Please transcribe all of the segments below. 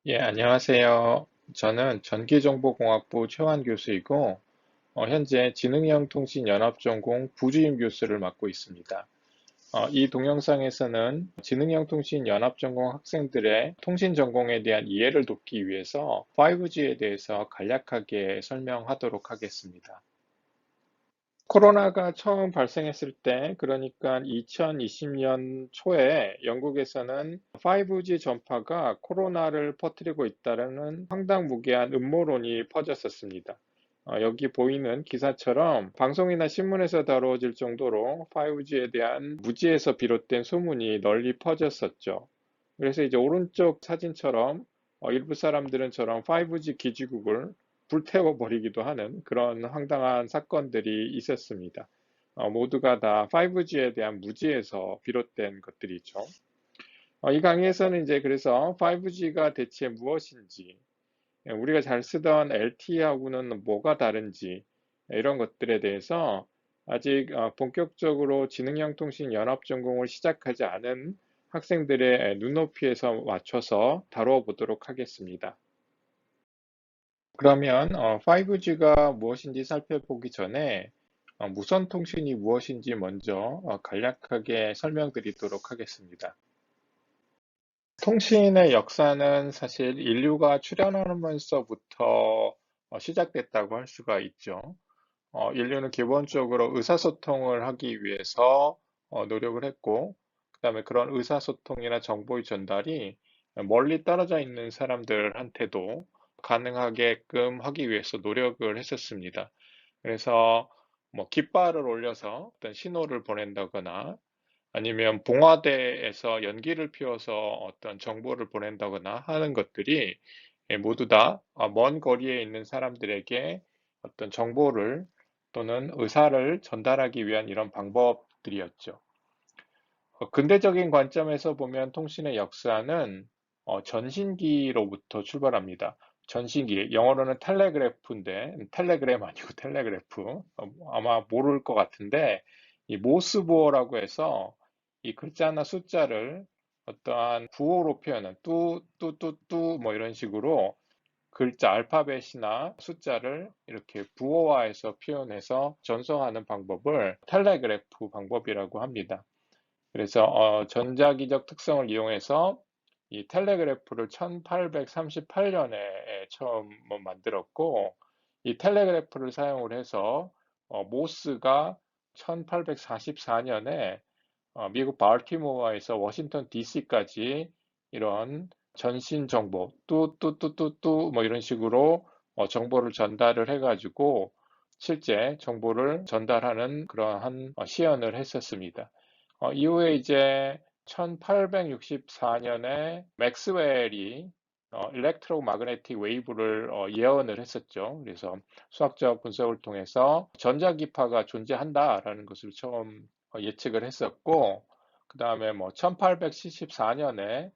예, 안녕하세요. 저는 전기정보공학부 최환 교수이고, 현재 지능형통신연합전공 부주임 교수를 맡고 있습니다. 이 동영상에서는 지능형통신연합전공 학생들의 통신 전공에 대한 이해를 돕기 위해서 5G에 대해서 간략하게 설명하도록 하겠습니다. 코로나가 처음 발생했을 때, 그러니까 2020년 초에 영국에서는 5G 전파가 코로나를 퍼뜨리고 있다는 황당무계한 음모론이 퍼졌었습니다. 여기 보이는 기사처럼 방송이나 신문에서 다뤄질 정도로 5G에 대한 무지에서 비롯된 소문이 널리 퍼졌었죠. 그래서 이제 오른쪽 사진처럼 일부 사람들은처럼 5G 기지국을 불태워 버리기도 하는 그런 황당한 사건들이 있었습니다. 모두가 다 5G에 대한 무지에서 비롯된 것들이죠. 이 강의에서는 이제 그래서 5G가 대체 무엇인지, 우리가 잘 쓰던 LTE하고는 뭐가 다른지, 이런 것들에 대해서 아직 본격적으로 지능형 통신 연합 전공을 시작하지 않은 학생들의 눈높이에서 맞춰서 다루어 보도록 하겠습니다. 그러면 5G가 무엇인지 살펴보기 전에 무선 통신이 무엇인지 먼저 간략하게 설명드리도록 하겠습니다. 통신의 역사는 사실 인류가 출현하면서부터 시작됐다고 할 수가 있죠. 인류는 기본적으로 의사소통을 하기 위해서 노력을 했고, 그다음에 그런 의사소통이나 정보의 전달이 멀리 떨어져 있는 사람들한테도 가능하게끔 하기 위해서 노력을 했었습니다. 그래서 뭐 깃발을 올려서 어떤 신호를 보낸다거나 아니면 봉화대에서 연기를 피워서 어떤 정보를 보낸다거나 하는 것들이 모두 다 먼 거리에 있는 사람들에게 어떤 정보를 또는 의사를 전달하기 위한 이런 방법들이었죠. 근대적인 관점에서 보면 통신의 역사는 전신기로부터 출발합니다. 전신기, 영어로는 텔레그래프인데, 텔레그램 아니고 텔레그래프. 아마 모를 것 같은데, 이 모스부호라고 해서 이 글자나 숫자를 어떠한 부호로 표현한 뚜뚜뚜뚜 뭐 이런 식으로 글자 알파벳이나 숫자를 이렇게 부호화해서 표현해서 전송하는 방법을 텔레그래프 방법이라고 합니다. 그래서 전자기적 특성을 이용해서 이 텔레그래프를 1838년에 처음 만들었고, 이 텔레그래프를 사용을 해서 모스가 1844년에 미국 발티모어에서 워싱턴 DC까지 이런 전신 정보, 뚜뚜뚜뚜뚜 뭐 이런 식으로 정보를 전달을 해가지고 실제 정보를 전달하는 그러한 시연을 했었습니다. 이후에 이제 1864년에 맥스웰이 일렉트로마그네틱 웨이브를 예언을 했었죠. 그래서 수학적 분석을 통해서 전자기파가 존재한다라는 것을 처음 예측을 했었고, 그 다음에 뭐 1874년에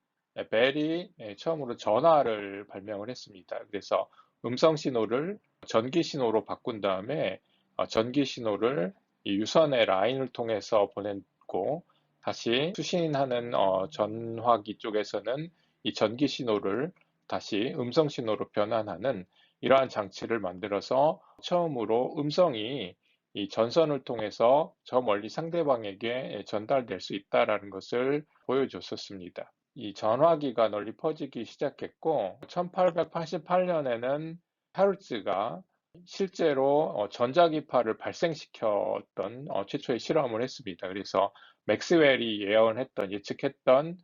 벨이 처음으로 전화를 발명을 했습니다. 그래서 음성 신호를 전기 신호로 바꾼 다음에 전기 신호를 이 유선의 라인을 통해서 보냈고, 다시 수신하는 전화기 쪽에서는 이 전기 신호를 다시 음성 신호로 변환하는 이러한 장치를 만들어서 처음으로 음성이 이 전선을 통해서 저 멀리 상대방에게 전달될 수 있다라는 것을 보여줬었습니다. 이 전화기가 널리 퍼지기 시작했고, 1888년에는 헤르츠가 실제로 전자기파를 발생시켰던 최초의 실험을 했습니다. 그래서 맥스웰이 예측했던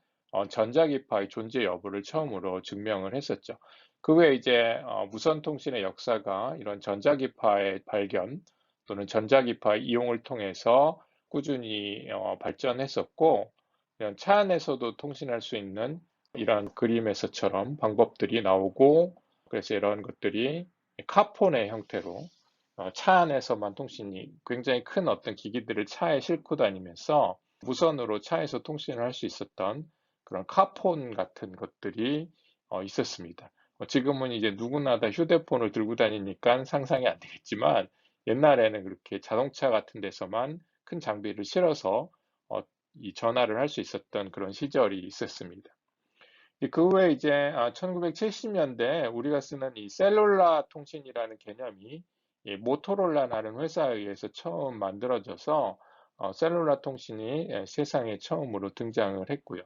전자기파의 존재 여부를 처음으로 증명을 했었죠. 그 외에 이제 무선 통신의 역사가 이런 전자기파의 발견 또는 전자기파의 이용을 통해서 꾸준히 발전했었고, 이런 차 안에서도 통신할 수 있는 이런 그림에서처럼 방법들이 나오고, 그래서 이런 것들이 카폰의 형태로 차 안에서만 통신이 굉장히 큰 어떤 기기들을 차에 싣고 다니면서 무선으로 차에서 통신을 할 수 있었던 그런 카폰 같은 것들이 있었습니다. 지금은 이제 누구나 다 휴대폰을 들고 다니니까 상상이 안 되겠지만 옛날에는 그렇게 자동차 같은 데서만 큰 장비를 실어서 이 전화를 할 수 있었던 그런 시절이 있었습니다. 그 후에 이제 1970년대 우리가 쓰는 이 셀룰라 통신이라는 개념이 이 모토로라라는 회사에 의해서 처음 만들어져서 셀룰라 통신이 세상에 처음으로 등장을 했고요.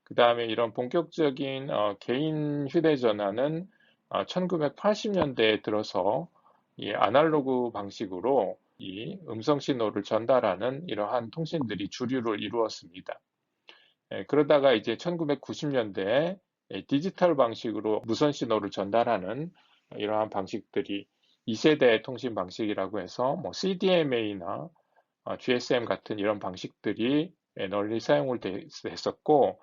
그 다음에 이런 본격적인 개인 휴대전화는 1980년대에 들어서 이 아날로그 방식으로 이 음성 신호를 전달하는 이러한 통신들이 주류를 이루었습니다. 그러다가 이제 1990년대에 디지털 방식으로 무선 신호를 전달하는 이러한 방식들이 2세대 통신 방식이라고 해서 뭐 CDMA나 GSM 같은 이런 방식들이 널리 사용을 됐었고,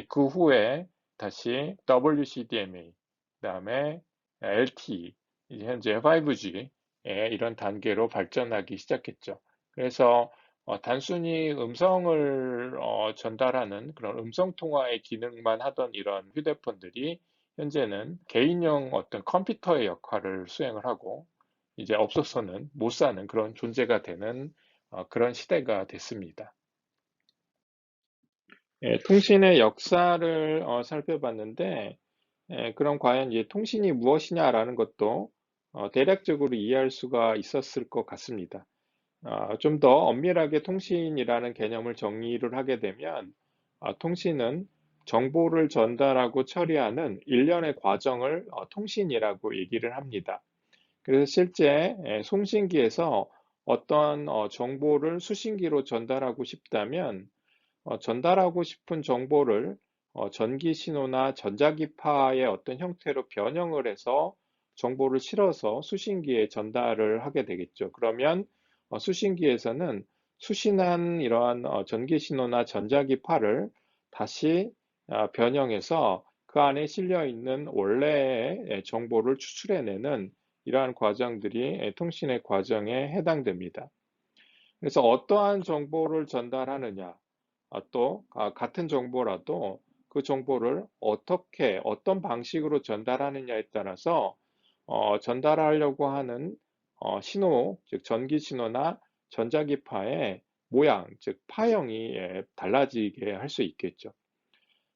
그 후에 다시 WCDMA, 그다음에 LTE, 이제 현재 5G 이런 단계로 발전하기 시작했죠. 그래서 단순히 음성을 전달하는 그런 음성 통화의 기능만 하던 이런 휴대폰들이 현재는 개인용 어떤 컴퓨터의 역할을 수행을 하고 이제 없어서는 못 사는 그런 존재가 되는 그런 시대가 됐습니다. 통신의 역사를 살펴봤는데, 그럼 과연 이 통신이 무엇이냐라는 것도 대략적으로 이해할 수가 있었을 것 같습니다. 좀 더 엄밀하게 통신이라는 개념을 정의를 하게 되면, 통신은 정보를 전달하고 처리하는 일련의 과정을 통신이라고 얘기를 합니다. 그래서 실제 송신기에서 어떤 정보를 수신기로 전달하고 싶다면 전달하고 싶은 정보를 전기 신호나 전자기파의 어떤 형태로 변형을 해서 정보를 실어서 수신기에 전달을 하게 되겠죠. 그러면 수신기에서는 수신한 이러한 전기 신호나 전자기파를 다시 변형해서 그 안에 실려 있는 원래의 정보를 추출해내는 이러한 과정들이 통신의 과정에 해당됩니다. 그래서 어떠한 정보를 전달하느냐, 또 같은 정보라도 그 정보를 어떻게, 어떤 방식으로 전달하느냐에 따라서 전달하려고 하는 신호, 즉 전기 신호나 전자기파의 모양, 즉 파형이 달라지게 할 수 있겠죠.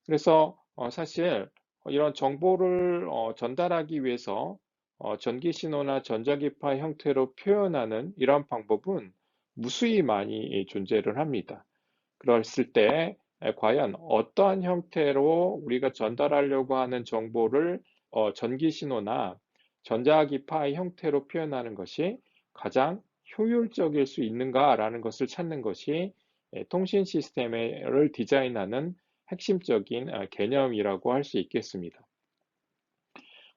그래서 사실 이런 정보를 전달하기 위해서 전기 신호나 전자기파 형태로 표현하는 이런 방법은 무수히 많이 존재를 합니다. 그랬을 때 과연 어떠한 형태로 우리가 전달하려고 하는 정보를 전기 신호나 전자기파의 형태로 표현하는 것이 가장 효율적일 수 있는가라는 것을 찾는 것이 통신 시스템을 디자인하는 핵심적인 개념이라고 할 수 있겠습니다.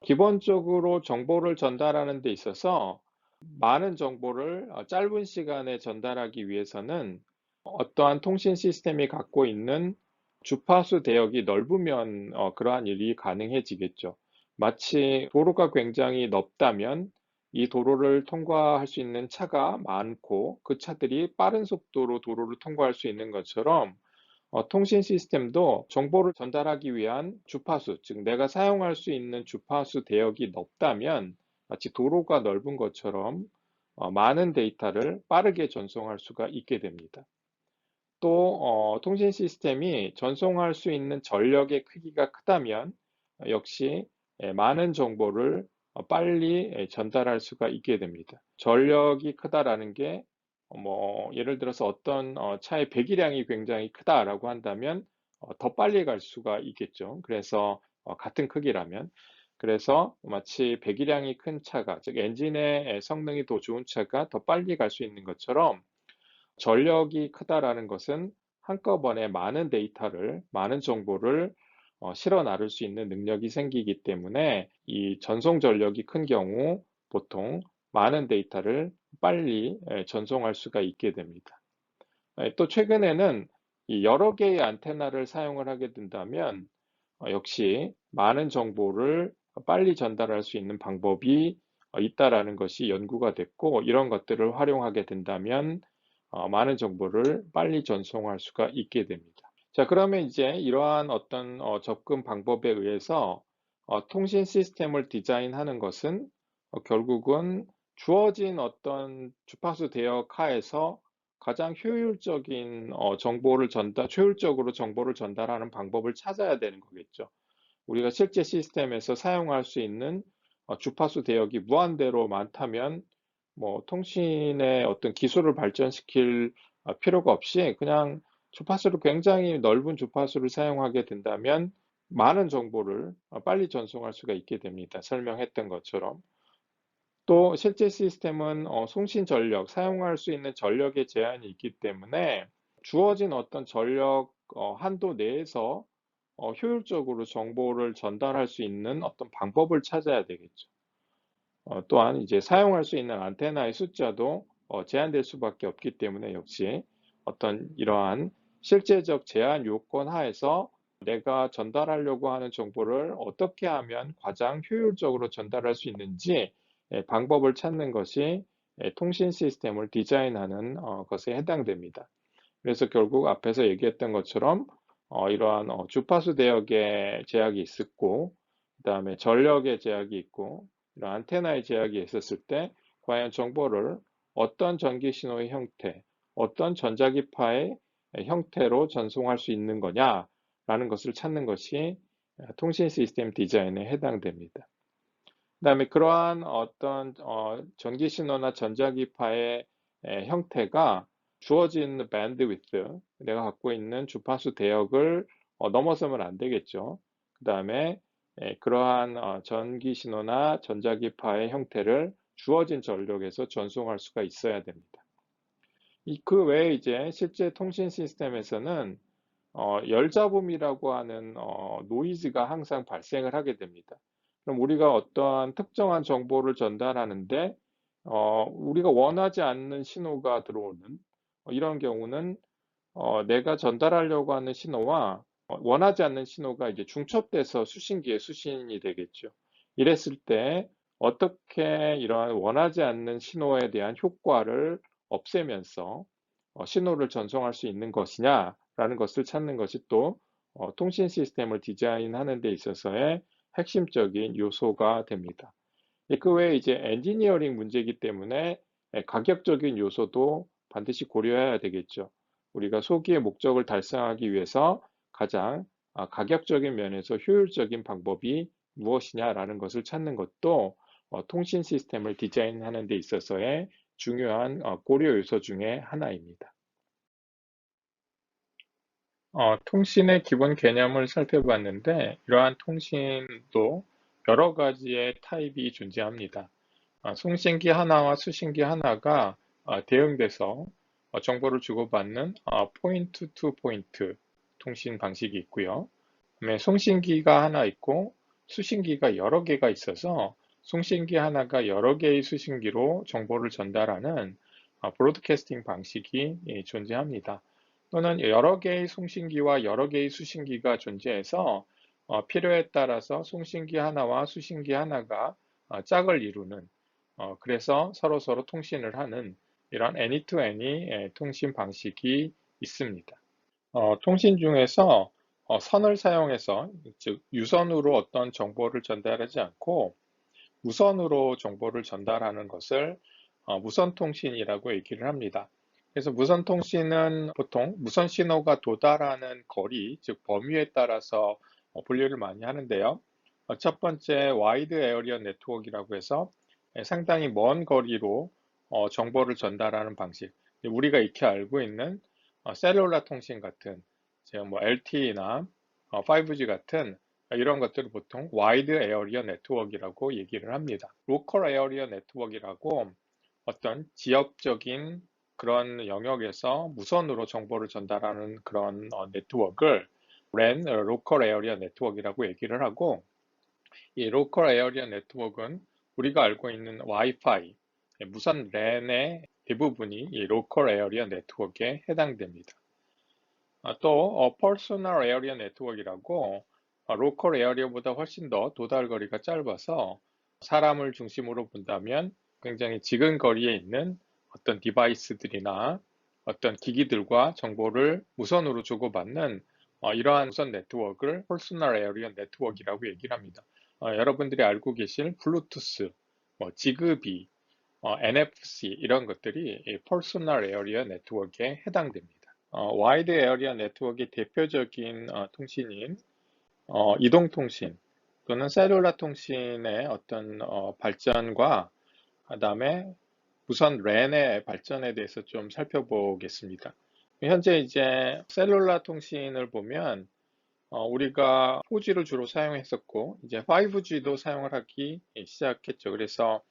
기본적으로 정보를 전달하는 데 있어서 많은 정보를 짧은 시간에 전달하기 위해서는 어떠한 통신 시스템이 갖고 있는 주파수 대역이 넓으면 그러한 일이 가능해지겠죠. 마치 도로가 굉장히 넓다면 이 도로를 통과할 수 있는 차가 많고 그 차들이 빠른 속도로 도로를 통과할 수 있는 것처럼 통신 시스템도 정보를 전달하기 위한 주파수, 즉 내가 사용할 수 있는 주파수 대역이 넓다면 마치 도로가 넓은 것처럼 많은 데이터를 빠르게 전송할 수가 있게 됩니다. 또 통신 시스템이 전송할 수 있는 전력의 크기가 크다면 역시 많은 정보를 빨리 전달할 수가 있게 됩니다. 전력이 크다라는 게 뭐 예를 들어서 어떤 차의 배기량이 굉장히 크다라고 한다면 더 빨리 갈 수가 있겠죠. 그래서 같은 크기라면 그래서 마치 배기량이 큰 차가 즉 엔진의 성능이 더 좋은 차가 더 빨리 갈 수 있는 것처럼 전력이 크다라는 것은 한꺼번에 많은 데이터를, 많은 정보를 실어 나를 수 있는 능력이 생기기 때문에 이 전송 전력이 큰 경우 보통 많은 데이터를 빨리 전송할 수가 있게 됩니다. 또 최근에는 이 여러 개의 안테나를 사용을 하게 된다면 역시 많은 정보를 빨리 전달할 수 있는 방법이 있다라는 것이 연구가 됐고 이런 것들을 활용하게 된다면 많은 정보를 빨리 전송할 수가 있게 됩니다. 자, 그러면 이제 이러한 어떤 접근 방법에 의해서 통신 시스템을 디자인하는 것은 결국은 주어진 어떤 주파수 대역 하에서 가장 효율적인 효율적으로 정보를 전달하는 방법을 찾아야 되는 거겠죠. 우리가 실제 시스템에서 사용할 수 있는 주파수 대역이 무한대로 많다면 뭐 통신의 어떤 기술을 발전시킬 필요가 없이 그냥 주파수를 굉장히 넓은 주파수를 사용하게 된다면 많은 정보를 빨리 전송할 수가 있게 됩니다. 설명했던 것처럼. 또 실제 시스템은 송신 전력, 사용할 수 있는 전력의 제한이 있기 때문에 주어진 어떤 전력 한도 내에서 효율적으로 정보를 전달할 수 있는 어떤 방법을 찾아야 되겠죠. 또한 이제 사용할 수 있는 안테나의 숫자도 제한될 수밖에 없기 때문에 역시 어떤 이러한 실제적 제한 요건 하에서 내가 전달하려고 하는 정보를 어떻게 하면 가장 효율적으로 전달할 수 있는지 방법을 찾는 것이 통신 시스템을 디자인하는 것에 해당됩니다. 그래서 결국 앞에서 얘기했던 것처럼 이러한 주파수 대역의 제약이 있었고, 그 다음에 전력의 제약이 있고, 이런 안테나의 제약이 있었을 때 과연 정보를 어떤 전기 신호의 형태, 어떤 전자기파의 형태로 전송할 수 있는 거냐라는 것을 찾는 것이 통신 시스템 디자인에 해당됩니다. 그 다음에 그러한 어떤 전기 신호나 전자기파의 형태가 주어진 밴드위드, 내가 갖고 있는 주파수 대역을 넘어서면 안 되겠죠. 그 다음에 그러한 전기 신호나 전자기파의 형태를 주어진 전력에서 전송할 수가 있어야 됩니다. 그 외에 이제 실제 통신 시스템에서는 열잡음이라고 하는 노이즈가 항상 발생을 하게 됩니다. 그럼 우리가 어떠한 특정한 정보를 전달하는데 우리가 원하지 않는 신호가 들어오는 이런 경우는 내가 전달하려고 하는 신호와 원하지 않는 신호가 이제 중첩돼서 수신기에 수신이 되겠죠. 이랬을 때 어떻게 이러한 원하지 않는 신호에 대한 효과를 없애면서 신호를 전송할 수 있는 것이냐라는 것을 찾는 것이 또 통신 시스템을 디자인하는 데 있어서의 핵심적인 요소가 됩니다. 그 외에 이제 엔지니어링 문제이기 때문에 가격적인 요소도 반드시 고려해야 되겠죠. 우리가 소기의 목적을 달성하기 위해서 가장 가격적인 면에서 효율적인 방법이 무엇이냐라는 것을 찾는 것도 통신 시스템을 디자인하는 데 있어서의 중요한 고려 요소 중에 하나입니다. 통신의 기본 개념을 살펴봤는데 이러한 통신도 여러 가지의 타입이 존재합니다. 송신기 하나와 수신기 하나가 대응돼서 정보를 주고받는 포인트 투 포인트 통신 방식이 있고요. 그다음에 송신기가 하나 있고 수신기가 여러 개가 있어서 송신기 하나가 여러 개의 수신기로 정보를 전달하는 브로드캐스팅 방식이 존재합니다. 또는 여러 개의 송신기와 여러 개의 수신기가 존재해서 필요에 따라서 송신기 하나와 수신기 하나가 짝을 이루는 그래서 서로 통신을 하는 이런 애니-투-애니 통신 방식이 있습니다. 통신 중에서 선을 사용해서 즉 유선으로 어떤 정보를 전달하지 않고 무선으로 정보를 전달하는 것을 무선통신이라고 얘기를 합니다. 그래서 무선통신은 보통 무선 신호가 도달하는 거리, 즉 범위에 따라서 분류를 많이 하는데요. 첫 번째 와이드 에어리어 네트워크라고 해서 상당히 먼 거리로 정보를 전달하는 방식. 우리가 익히 알고 있는 셀룰라 통신 같은 뭐 LTE나 5G 같은 이런 것들을 보통 와이드 에어리어 네트워크라고 얘기를 합니다. 로컬 에어리어 네트워크라고 어떤 지역적인 그런 영역에서 무선으로 정보를 전달하는 그런 네트워크를 RAN, 로컬 에어리어 네트워크라고 얘기를 하고 이 로컬 에어리어 네트워크는 우리가 알고 있는 와이파이, 무선 랜의 대부분이 이 로컬 에어리어 네트워크에 해당됩니다. 또 퍼스널 에어리어 네트워크라고 로컬 에어리어보다 훨씬 더 도달거리가 짧아서 사람을 중심으로 본다면 굉장히 지근 거리에 있는 어떤 디바이스들이나 어떤 기기들과 정보를 무선으로 주고받는 이러한 무선 네트워크를 퍼스널 에어리어 네트워크라고 얘기를 합니다. 여러분들이 알고 계실 블루투스, 지그비, NFC 이런 것들이 퍼스널 에어리어 네트워크에 해당됩니다. 와이드 에어리어 네트워크의 대표적인 통신인 이동통신 또는 셀룰라 통신의 어떤 발전과 그다음에 무선 랜의 발전에 대해서 좀 살펴보겠습니다. 현재 이제 셀룰라 통신을 보면 우리가 4G를 주로 사용했었고 이제 5G도 사용을 하기 시작했죠. 그래서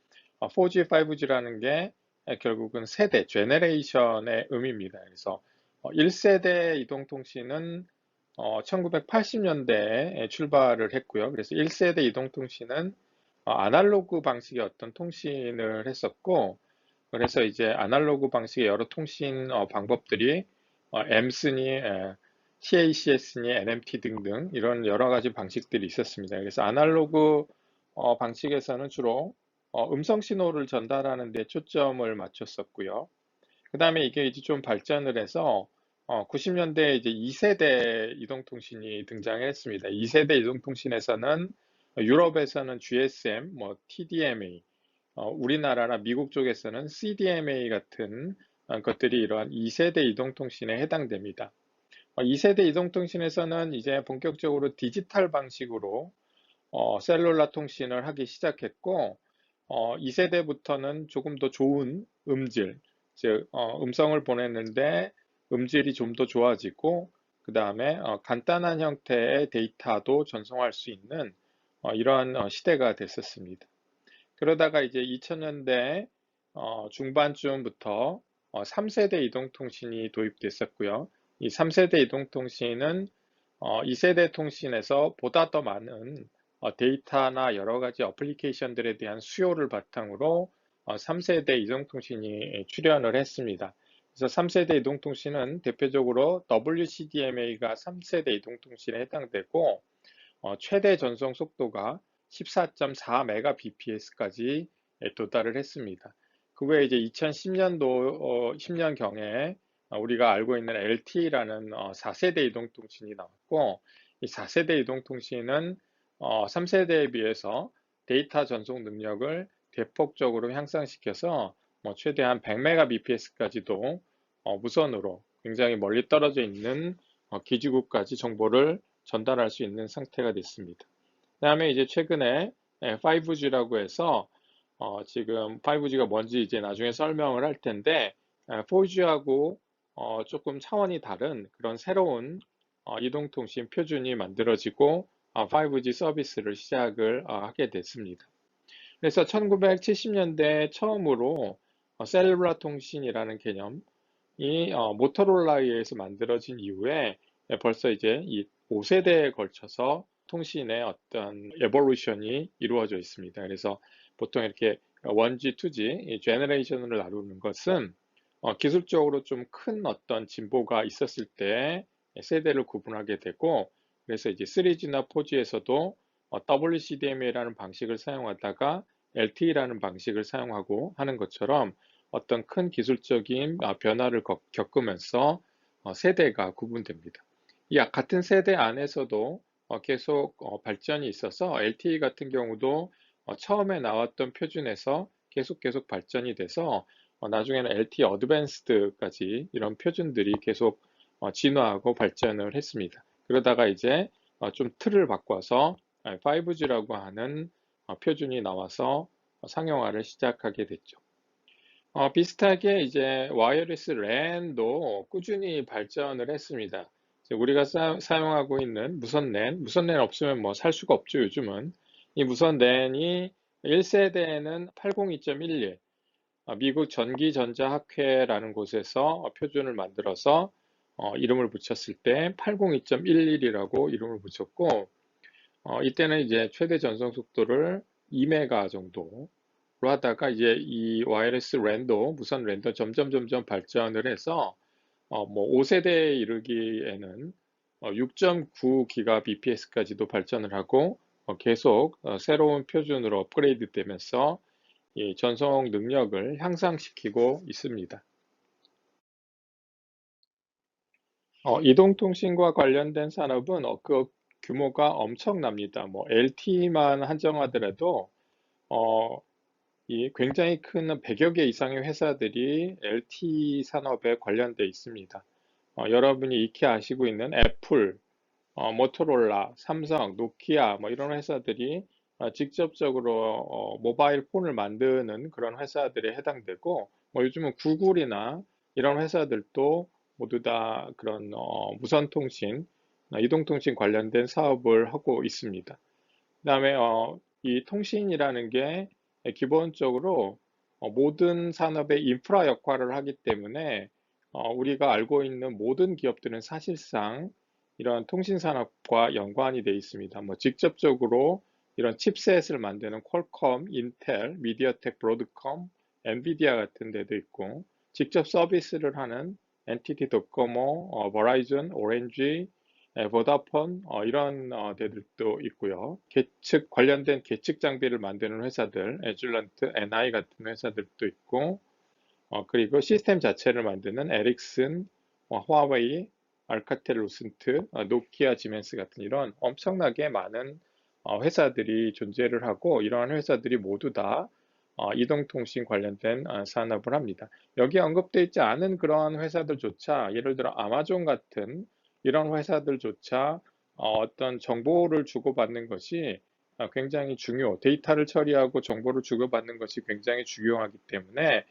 4G, 5G라는 게 결국은 세대, 제너레이션의 의미입니다. 그래서 1세대 이동통신은 1980년대에 출발을 했고요. 그래서 1세대 이동통신은 아날로그 방식의 어떤 통신을 했었고, 그래서 이제 아날로그 방식의 여러 통신 방법들이 MS니, CACS니, NMT 등등 이런 여러 가지 방식들이 있었습니다. 그래서 아날로그 방식에서는 주로 음성 신호를 전달하는 데 초점을 맞췄었고요. 그 다음에 이게 이제 좀 발전을 해서 90년대에 이제 2세대 이동통신이 등장했습니다. 2세대 이동통신에서는 유럽에서는 GSM, 뭐 TDMA, 우리나라나 미국 쪽에서는 CDMA 같은 것들이 이러한 2세대 이동통신에 해당됩니다. 2세대 이동통신에서는 이제 본격적으로 디지털 방식으로 셀룰라 통신을 하기 시작했고 2세대부터는 조금 더 좋은 음질, 즉 음성을 보냈는데 음질이 좀 더 좋아지고 그 다음에 간단한 형태의 데이터도 전송할 수 있는 이러한 시대가 됐었습니다. 그러다가 이제 2000년대 중반쯤부터 3세대 이동통신이 도입됐었고요. 이 3세대 이동통신은 2세대 통신에서 보다 더 많은 데이터나 여러 가지 어플리케이션들에 대한 수요를 바탕으로 3세대 이동통신이 출현을 했습니다. 그래서 3세대 이동통신은 대표적으로 WCDMA가 3세대 이동통신에 해당되고 최대 전송 속도가 14.4Mbps까지 도달을 했습니다. 그 외에 이제 2010년도 10년경에 우리가 알고 있는 LTE라는 4세대 이동통신이 나왔고 이 4세대 이동통신은 3세대에 비해서 데이터 전송 능력을 대폭적으로 향상시켜서 최대한 100Mbps까지도 무선으로 굉장히 멀리 떨어져 있는 기지국까지 정보를 전달할 수 있는 상태가 됐습니다. 그다음에 이제 최근에 5G라고 해서 지금 5G가 뭔지 이제 나중에 설명을 할 텐데 4G하고 조금 차원이 다른 그런 새로운 이동통신 표준이 만들어지고 5G 서비스를 시작을 하게 됐습니다. 그래서 1970년대 처음으로 셀룰라 통신이라는 개념이 모토로라에 의해서 만들어진 이후에 벌써 이제 이 5세대에 걸쳐서 통신의 어떤 에볼루션이 이루어져 있습니다. 그래서 보통 이렇게 1G, 2G, 제너레이션을 나누는 것은 기술적으로 좀 큰 어떤 진보가 있었을 때 세대를 구분하게 되고, 그래서 이제 3G나 4G에서도 WCDMA라는 방식을 사용하다가 LTE라는 방식을 사용하고 하는 것처럼 어떤 큰 기술적인 변화를 겪으면서 세대가 구분됩니다. 이 같은 세대 안에서도 계속 발전이 있어서 LTE 같은 경우도 처음에 나왔던 표준에서 계속 발전이 돼서 나중에는 LTE 어드밴스드까지 이런 표준들이 계속 진화하고 발전을 했습니다. 그러다가 이제 좀 틀을 바꿔서 5G라고 하는 표준이 나와서 상용화를 시작하게 됐죠. 비슷하게 이제 와이어리스 랜도 꾸준히 발전을 했습니다. 우리가 사용하고 있는 무선 랜 없으면 뭐 살 수가 없죠, 요즘은. 이 무선 랜이 1세대에는 802.11, 미국 전기전자학회라는 곳에서 표준을 만들어서 이름을 붙였을 때 802.11이라고 이름을 붙였고, 이때는 이제 최대 전송 속도를 2메가 정도 로 하다가 이제 이 와이어리스 랜도 무선 랜도 점점 발전을 해서 뭐 5세대에 이르기에는 6.9GBps까지도 발전을 하고 계속 새로운 표준으로 업그레이드 되면서 이 전송 능력을 향상시키고 있습니다. 이동통신과 관련된 산업은 그 규모가 엄청납니다. 뭐 LTE만 한정하더라도 이 굉장히 큰 100여 개 이상의 회사들이 LTE 산업에 관련돼 있습니다. 여러분이 익히 아시고 있는 애플, 모토로라, 삼성, 노키아 뭐 이런 회사들이 직접적으로 모바일 폰을 만드는 그런 회사들에 해당되고 뭐 요즘은 구글이나 이런 회사들도 모두 다 그런 무선 통신, 이동통신 관련된 사업을 하고 있습니다. 그다음에 이 통신이라는 게 기본적으로 모든 산업의 인프라 역할을 하기 때문에 우리가 알고 있는 모든 기업들은 사실상 이런 통신 산업과 연관이 돼 있습니다. 뭐 직접적으로 이런 칩셋을 만드는 퀄컴, 인텔, 미디어텍, 브로드컴, 엔비디아 같은 데도 있고 직접 서비스를 하는 NTT 도코모, 버라이즌, 오렌지, 보다폰 이런 데들도 있고요. 계측 관련된 계측 장비를 만드는 회사들, 에줄란트, NI 같은 회사들도 있고, 그리고 시스템 자체를 만드는 에릭슨, 화웨이, 알카텔 루센트, 노키아, 지멘스 같은 이런 엄청나게 많은 회사들이 존재를 하고 이러한 회사들이 모두 다 이동통신 관련된 산업을 합니다. 여기 언급되어 있지 않은 그러한 회사들조차 예를 들어 아마존 같은 이런 회사들조차 어떤 정보를 주고받는 것이 굉장히 데이터를 처리하고 정보를 주고받는 것이 굉장히 중요하기 때문에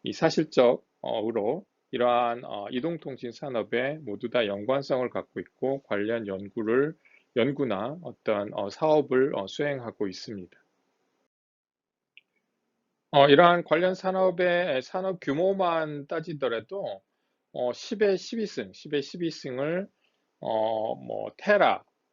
이 사실적으로 이러한 이동통신 산업에 모두 다 연관성을 갖고 있고 관련 연구나 어떤 사업을 수행하고 있습니다. 이러한 관련 산업의 산업 규모만 따지더라도 10의 12승, 10의 12승을 뭐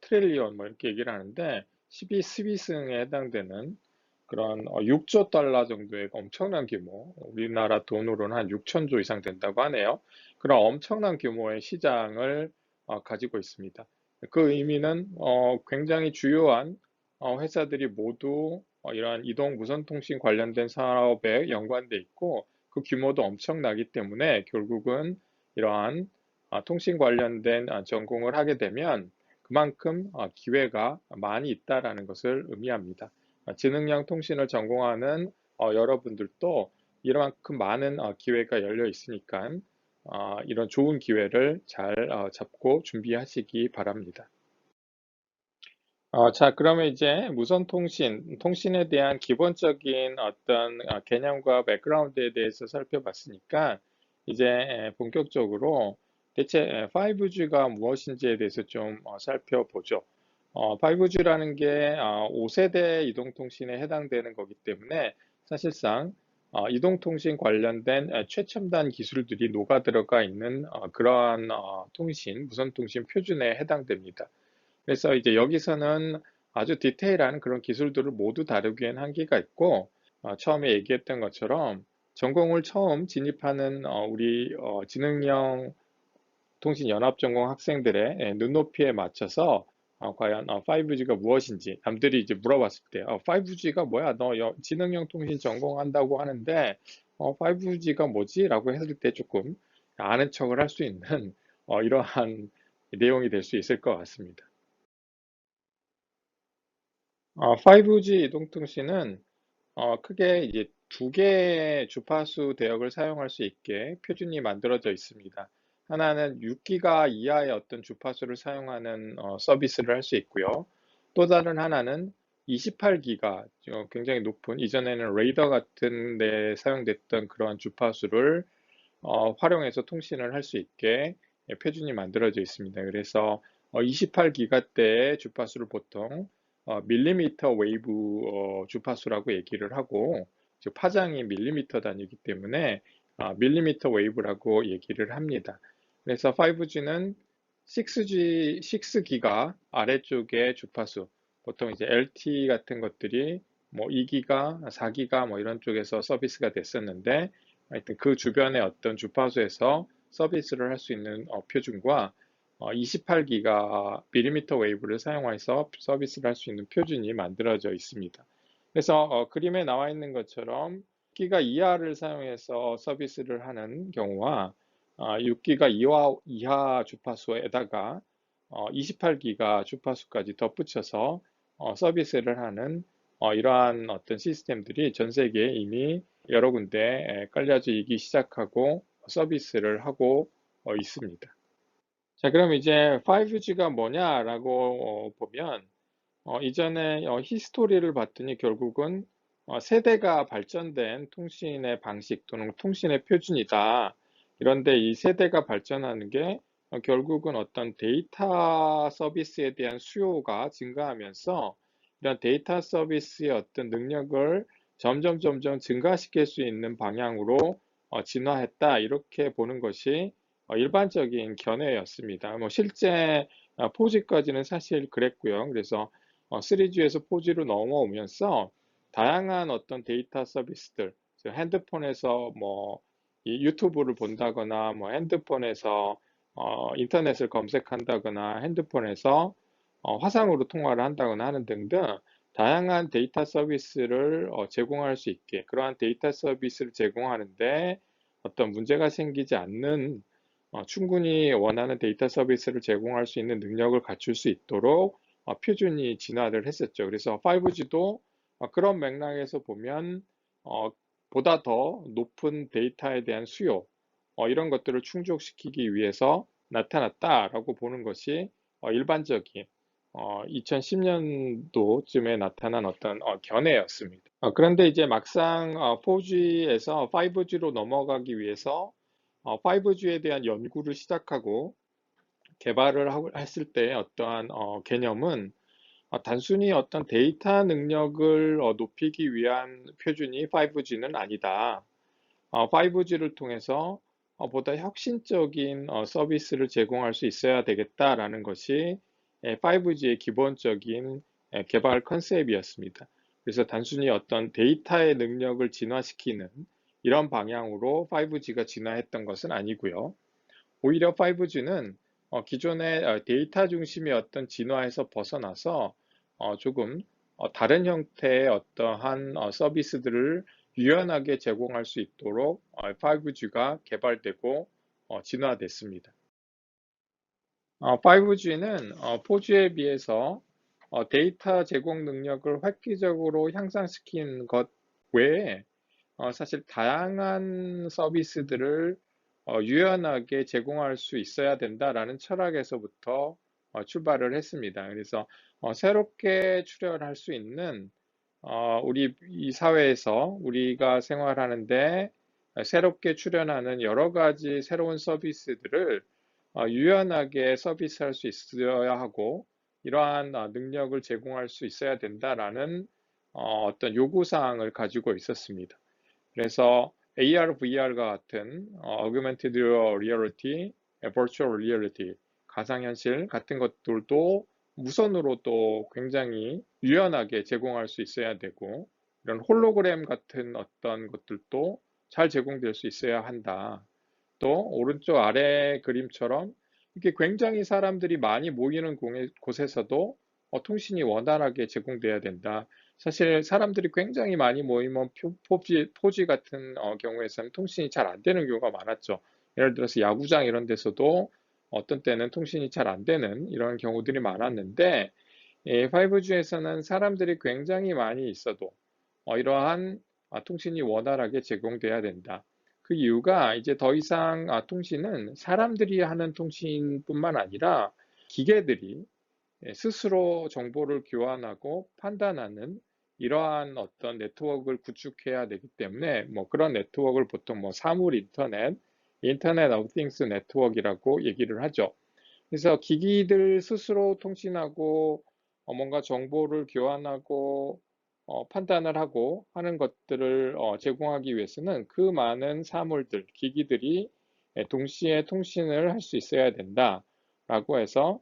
트릴리온 뭐 이렇게 얘기를 하는데 12, 12승에 해당되는 그런 6조 달러 정도의 엄청난 규모, 우리나라 돈으로는 한 6천조 이상 된다고 하네요. 그런 엄청난 규모의 시장을 가지고 있습니다. 그 의미는 굉장히 주요한 회사들이 모두 이러한 이동 무선 통신 관련된 사업에 연관돼 있고 그 규모도 엄청나기 때문에 결국은 이러한 통신 관련된 전공을 하게 되면 그만큼 기회가 많이 있다라는 것을 의미합니다. 지능형 통신을 전공하는 여러분들도 이만큼 많은 기회가 열려 있으니까 이런 좋은 기회를 잘 잡고 준비하시기 바랍니다. 자, 그러면 이제 무선 통신에 대한 기본적인 어떤 개념과 백그라운드에 대해서 살펴봤으니까 이제 본격적으로 대체 5G가 무엇인지에 대해서 좀 살펴보죠. 5G라는 게 5세대 이동통신에 해당되는 거기 때문에 사실상 이동통신 관련된 최첨단 기술들이 녹아 들어가 있는 그러한 무선통신 표준에 해당됩니다. 그래서 이제 여기서는 아주 디테일한 그런 기술들을 모두 다루기엔 한계가 있고, 처음에 얘기했던 것처럼 전공을 처음 진입하는 우리 지능형 통신연합전공 학생들의 눈높이에 맞춰서 과연 5G가 무엇인지 남들이 이제 물어봤을 때 5G가 뭐야? 너 지능형 통신 전공한다고 하는데 5G가 뭐지? 라고 했을 때 조금 아는 척을 할 수 있는 이러한 내용이 될 수 있을 것 같습니다. 5G 이동통신은 크게 이제 두 개의 주파수 대역을 사용할 수 있게 표준이 만들어져 있습니다. 하나는 6기가 이하의 어떤 주파수를 사용하는 서비스를 할 수 있고요. 또 다른 하나는 28기가, 굉장히 높은, 이전에는 레이더 같은 데 사용됐던 그러한 주파수를 활용해서 통신을 할 수 있게 표준이 만들어져 있습니다. 그래서 28기가대의 주파수를 보통 밀리미터 웨이브 주파수라고 얘기를 하고 즉 파장이 밀리미터 단위이기 때문에 밀리미터 웨이브라고 얘기를 합니다. 그래서 5G는 6기가 아래쪽의 주파수 보통 이제 LTE 같은 것들이 뭐 2기가, 4기가 뭐 이런 쪽에서 서비스가 됐었는데 하여튼 그 주변의 어떤 주파수에서 서비스를 할 수 있는 표준과 28기가 밀리미터 웨이브를 사용해서 서비스를 할 수 있는 표준이 만들어져 있습니다. 그래서 그림에 나와 있는 것처럼 6기가 이하를 사용해서 서비스를 하는 경우와 6기가 이하 주파수에다가 28기가 주파수까지 덧붙여서 서비스를 하는 이러한 어떤 시스템들이 전 세계에 이미 여러 군데 깔려지기 시작하고 서비스를 하고 있습니다. 자, 그럼 이제 5G가 뭐냐라고 보면 이전에 히스토리를 봤더니 결국은 세대가 발전된 통신의 방식 또는 통신의 표준이다. 그런데 이 세대가 발전하는 게 결국은 어떤 데이터 서비스에 대한 수요가 증가하면서 이런 데이터 서비스의 어떤 능력을 점점 증가시킬 수 있는 방향으로 진화했다. 이렇게 보는 것이 일반적인 견해였습니다. 뭐 실제 4G까지는 사실 그랬고요. 그래서 3G에서 4G로 넘어오면서 다양한 어떤 데이터 서비스들, 즉 핸드폰에서 뭐 이 유튜브를 본다거나, 뭐 핸드폰에서 인터넷을 검색한다거나, 핸드폰에서 화상으로 통화를 한다거나 하는 등등 다양한 데이터 서비스를 제공할 수 있게, 그러한 데이터 서비스를 제공하는데 어떤 문제가 생기지 않는 충분히 원하는 데이터 서비스를 제공할 수 있는 능력을 갖출 수 있도록 표준이 진화를 했었죠. 그래서 5G도 그런 맥락에서 보면 어, 보다 더 높은 데이터에 대한 수요, 이런 것들을 충족시키기 위해서 나타났다라고 보는 것이 일반적인 2010년도쯤에 나타난 어떤 견해였습니다. 그런데 이제 막상 4G에서 5G로 넘어가기 위해서 5G에 대한 연구를 시작하고 개발을 했을 때 어떠한 개념은 단순히 어떤 데이터 능력을 높이기 위한 표준이 5G는 아니다. 5G를 통해서 보다 혁신적인 서비스를 제공할 수 있어야 되겠다라는 것이 5G의 기본적인 개발 컨셉이었습니다. 그래서 단순히 어떤 데이터의 능력을 진화시키는 이런 방향으로 5G가 진화했던 것은 아니고요. 오히려 5G는 기존의 데이터 중심의 어떤 진화에서 벗어나서 조금 다른 형태의 어떠한 서비스들을 유연하게 제공할 수 있도록 5G가 개발되고 진화됐습니다. 5G는 4G에 비해서 데이터 제공 능력을 획기적으로 향상시킨 것 외에 사실 다양한 서비스들을 유연하게 제공할 수 있어야 된다라는 철학에서부터 출발을 했습니다. 그래서 새롭게 출현할 수 있는 우리 이 사회에서 우리가 생활하는데 새롭게 출현하는 여러 가지 새로운 서비스들을 유연하게 서비스할 수 있어야 하고 이러한 능력을 제공할 수 있어야 된다라는 어떤 요구사항을 가지고 있었습니다. 그래서 AR, VR과 같은 Augmented Reality, Virtual Reality, 가상현실 같은 것들도 무선으로 또 굉장히 유연하게 제공할 수 있어야 되고 이런 홀로그램 같은 어떤 것들도 잘 제공될 수 있어야 한다. 또 오른쪽 아래 그림처럼 이렇게 굉장히 사람들이 많이 모이는 곳에서도 통신이 원활하게 제공돼야 된다. 사실 사람들이 굉장히 많이 모이면 4G 같은 경우에서는 통신이 잘 안 되는 경우가 많았죠. 예를 들어서 야구장 이런 데서도 어떤 때는 통신이 잘 안 되는 이런 경우들이 많았는데 5G에서는 사람들이 굉장히 많이 있어도 이러한 통신이 원활하게 제공돼야 된다. 그 이유가 이제 더 이상 통신은 사람들이 하는 통신뿐만 아니라 기계들이 스스로 정보를 교환하고 판단하는 이러한 어떤 네트워크를 구축해야 되기 때문에 뭐 그런 네트워크를 보통 뭐 사물 인터넷, 인터넷 오브 띵스 네트워크라고 얘기를 하죠. 그래서 기기들 스스로 통신하고 뭔가 정보를 교환하고 판단을 하고 하는 것들을 제공하기 위해서는 그 많은 사물들, 기기들이 동시에 통신을 할 수 있어야 된다라고 해서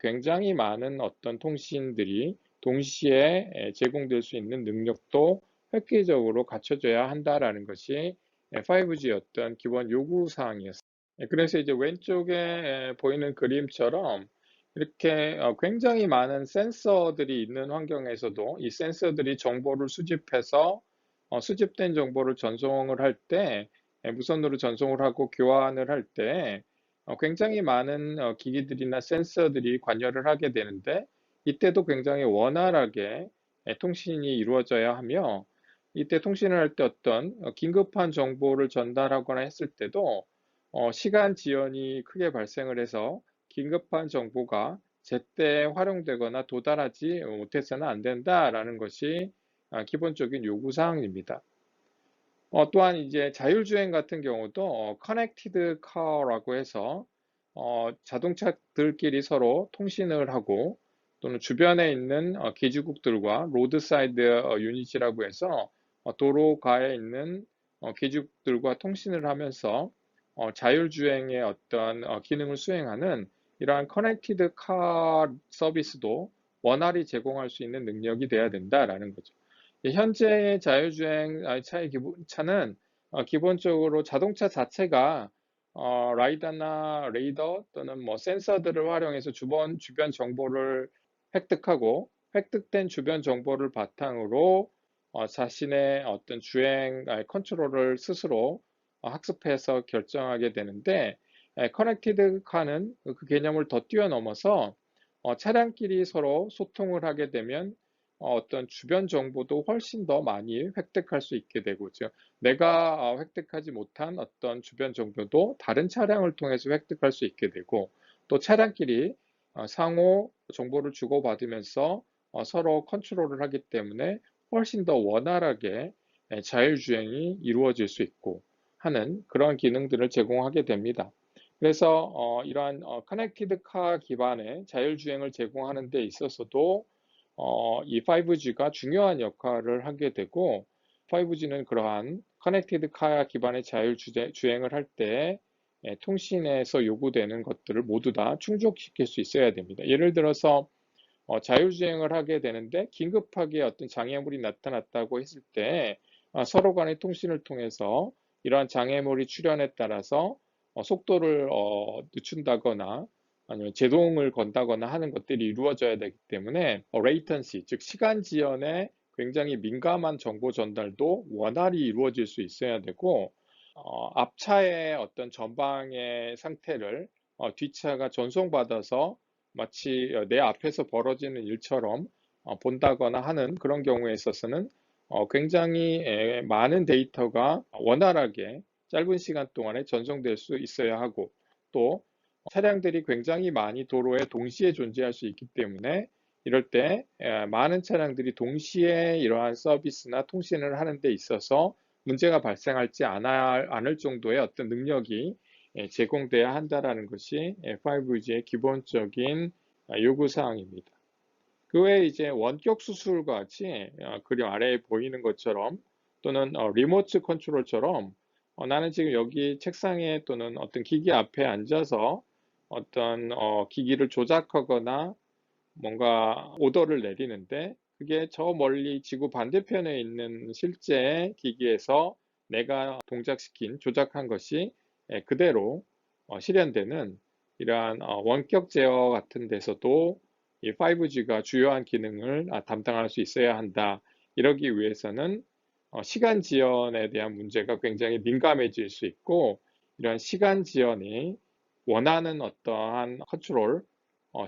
굉장히 많은 어떤 통신들이 동시에 제공될 수 있는 능력도 획기적으로 갖춰져야 한다라는 것이 5G의 어떤 기본 요구 사항이었습니다. 그래서 이제 왼쪽에 보이는 그림처럼 이렇게 굉장히 많은 센서들이 있는 환경에서도 이 센서들이 정보를 수집해서 수집된 정보를 전송을 할 때, 무선으로 전송을 하고 교환을 할 때 굉장히 많은 기기들이나 센서들이 관여를 하게 되는데 이때도 굉장히 원활하게 통신이 이루어져야 하며 이때 통신을 할 때 어떤 긴급한 정보를 전달하거나 했을 때도 시간 지연이 크게 발생을 해서 긴급한 정보가 제때 활용되거나 도달하지 못해서는 안 된다라는 것이 기본적인 요구 사항입니다. 또한 이제 자율주행 같은 경우도 커넥티드 카라고 해서 자동차들끼리 서로 통신을 하고 또는 주변에 있는 기지국들과 로드사이드 유닛이라고 해서 도로가에 있는 기지국들과 통신을 하면서 자율주행의 어떤 기능을 수행하는 이러한 커넥티드 카 서비스도 원활히 제공할 수 있는 능력이 돼야 된다라는 거죠. 현재의 자율주행 차는 기본적으로 자동차 자체가 라이다나 레이더 또는 뭐 센서들을 활용해서 주변 정보를 획득하고 획득된 주변 정보를 바탕으로 자신의 어떤 주행 컨트롤을 스스로 학습해서 결정하게 되는데 커넥티드 카는 그 개념을 더 뛰어넘어서 차량끼리 서로 소통을 하게 되면 어떤 주변 정보도 훨씬 더 많이 획득할 수 있게 되고, 즉, 내가 획득하지 못한 어떤 주변 정보도 다른 차량을 통해서 획득할 수 있게 되고, 또 차량끼리 상호 정보를 주고받으면서 서로 컨트롤을 하기 때문에 훨씬 더 원활하게 자율주행이 이루어질 수 있고 하는 그런 기능들을 제공하게 됩니다. 그래서 이러한 커넥티드 카 기반의 자율주행을 제공하는 데 있어서도 이 5G가 중요한 역할을 하게 되고 5G는 그러한 커넥티드 카 기반의 자율주행을 할 때 통신에서 요구되는 것들을 모두 다 충족시킬 수 있어야 됩니다. 예를 들어서 자율주행을 하게 되는데 긴급하게 어떤 장애물이 나타났다고 했을 때 서로 간의 통신을 통해서 이러한 장애물이 출현에 따라서 속도를 늦춘다거나 아니면 제동을 건다거나 하는 것들이 이루어져야 되기 때문에 레이턴시, 즉 시간 지연에 굉장히 민감한 정보 전달도 원활히 이루어질 수 있어야 되고 앞차의 어떤 전방의 상태를 뒷차가 전송받아서 마치 내 앞에서 벌어지는 일처럼 본다거나 하는 그런 경우에 있어서는 굉장히 많은 데이터가 원활하게 짧은 시간 동안에 전송될 수 있어야 하고 또 차량들이 굉장히 많이 도로에 동시에 존재할 수 있기 때문에 이럴 때 많은 차량들이 동시에 이러한 서비스나 통신을 하는 데 있어서 문제가 발생하지 않을 정도의 어떤 능력이 제공돼야 한다라는 것이 5G의 기본적인 요구 사항입니다. 그 외에 이제 원격 수술 같이 그림 아래에 보이는 것처럼 또는 리모트 컨트롤처럼 나는 지금 여기 책상에 또는 어떤 기기 앞에 앉아서 어떤 기기를 조작하거나 뭔가 오더를 내리는데 그게 저 멀리 지구 반대편에 있는 실제 기기에서 내가 조작한 것이 그대로 실현되는 이러한 원격 제어 같은 데서도 이 5G가 주요한 기능을 담당할 수 있어야 한다. 이러기 위해서는 시간 지연에 대한 문제가 굉장히 민감해질 수 있고 이런 시간 지연이 원하는 어떠한 컨트롤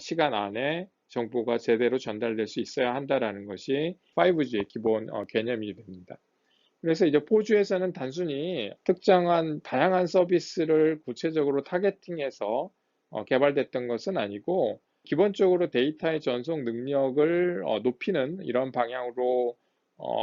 시간 안에 정보가 제대로 전달될 수 있어야 한다라는 것이 5G의 기본 개념이 됩니다. 그래서 이제 4G에서는 단순히 특정한 다양한 서비스를 구체적으로 타겟팅해서 개발됐던 것은 아니고 기본적으로 데이터의 전송 능력을 높이는 이런 방향으로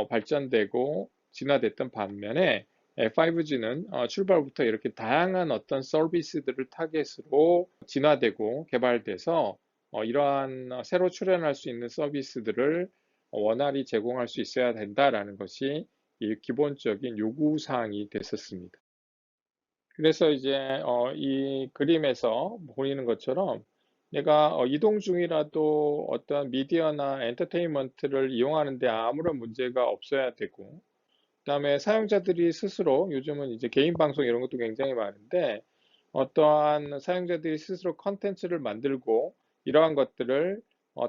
발전되고 진화됐던 반면에 5G는 출발부터 이렇게 다양한 어떤 서비스들을 타겟으로 진화되고 개발돼서 이러한 새로 출현할 수 있는 서비스들을 원활히 제공할 수 있어야 된다라는 것이 이 기본적인 요구 사항이 됐었습니다. 그래서 이제 이 그림에서 보이는 것처럼 내가 이동 중이라도 어떤 미디어나 엔터테인먼트를 이용하는데 아무런 문제가 없어야 되고 그다음에 사용자들이 스스로 요즘은 이제 개인 방송 이런 것도 굉장히 많은데 어떠한 사용자들이 스스로 컨텐츠를 만들고 이러한 것들을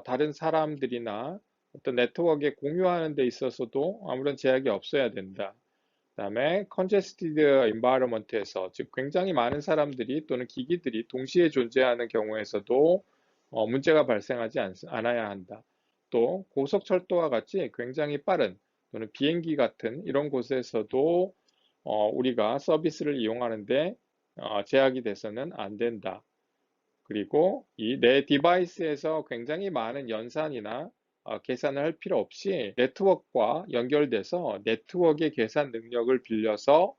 다른 사람들이나 어떤 네트워크에 공유하는 데 있어서도 아무런 제약이 없어야 된다. 그다음에 congested environment에서 즉 굉장히 많은 사람들이 또는 기기들이 동시에 존재하는 경우에서도 문제가 발생하지 않아야 한다. 또 고속철도와 같이 굉장히 빠른 또는 비행기 같은 이런 곳에서도 우리가 서비스를 이용하는데 제약이 돼서는 안 된다. 그리고 이 내 디바이스에서 굉장히 많은 연산이나 계산을 할 필요 없이 네트워크와 연결돼서 네트워크의 계산 능력을 빌려서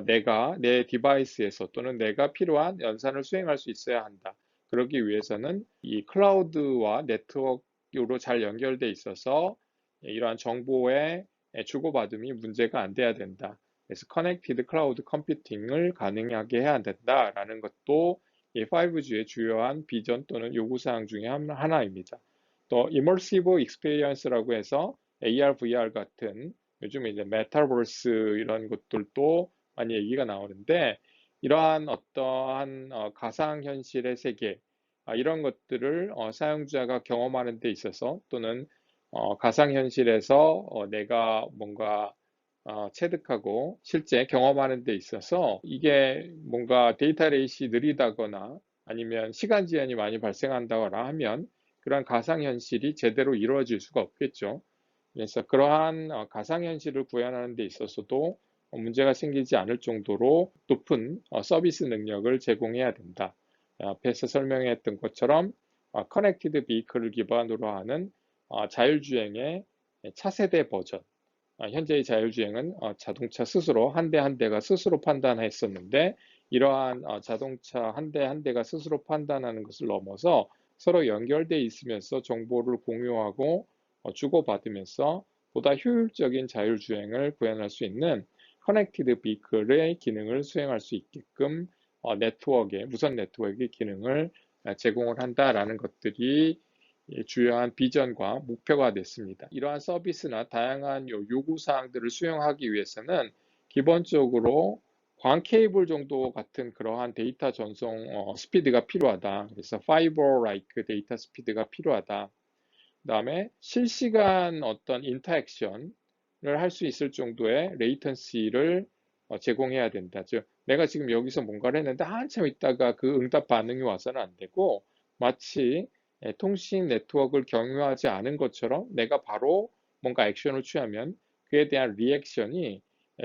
내가 내 디바이스에서 또는 내가 필요한 연산을 수행할 수 있어야 한다. 그러기 위해서는 이 클라우드와 네트워크로 잘 연결돼 있어서 이러한 정보의 주고받음이 문제가 안 돼야 된다. 그래서 커넥티드 클라우드 컴퓨팅을 가능하게 해야 된다라는 것도 이 5G의 주요한 비전 또는 요구사항 중에 하나입니다. 또 immersive experience라고 해서 AR, VR 같은 요즘에 이제 메타버스 이런 것들도 많이 얘기가 나오는데 이러한 어떠한 가상현실의 세계 이런 것들을 사용자가 경험하는 데 있어서 또는 가상현실에서 내가 뭔가 체득하고 실제 경험하는 데 있어서 이게 뭔가 데이터 레이시 느리다거나 아니면 시간 제한이 많이 발생한다거나 하면 그러한 가상현실이 제대로 이루어질 수가 없겠죠. 그래서 그러한 가상현실을 구현하는 데 있어서도 문제가 생기지 않을 정도로 높은 서비스 능력을 제공해야 된다. 앞에서 설명했던 것처럼 커넥티드 비클을 기반으로 하는 자율주행의 차세대 버전. 현재의 자율주행은 자동차 스스로 한 대 한 대가 스스로 판단했었는데 이러한 자동차 한 대 한 대가 스스로 판단하는 것을 넘어서 서로 연결돼 있으면서 정보를 공유하고 주고받으면서 보다 효율적인 자율주행을 구현할 수 있는 커넥티드 비클의 기능을 수행할 수 있게끔 무선 네트워크의 기능을 제공을 한다라는 것들이 주요한 비전과 목표가 됐습니다. 이러한 서비스나 다양한 요구사항들을 수용하기 위해서는 기본적으로 광 케이블 정도 같은 그러한 데이터 전송 스피드가 필요하다. 그래서 파이버-like 데이터 스피드가 필요하다. 그다음에 실시간 어떤 인터액션을 할 수 있을 정도의 레이턴시를 제공해야 된다. 즉, 내가 지금 여기서 뭔가를 했는데 한참 있다가 그 응답 반응이 와서는 안 되고 마치 통신 네트워크를 경유하지 않은 것처럼 내가 바로 뭔가 액션을 취하면 그에 대한 리액션이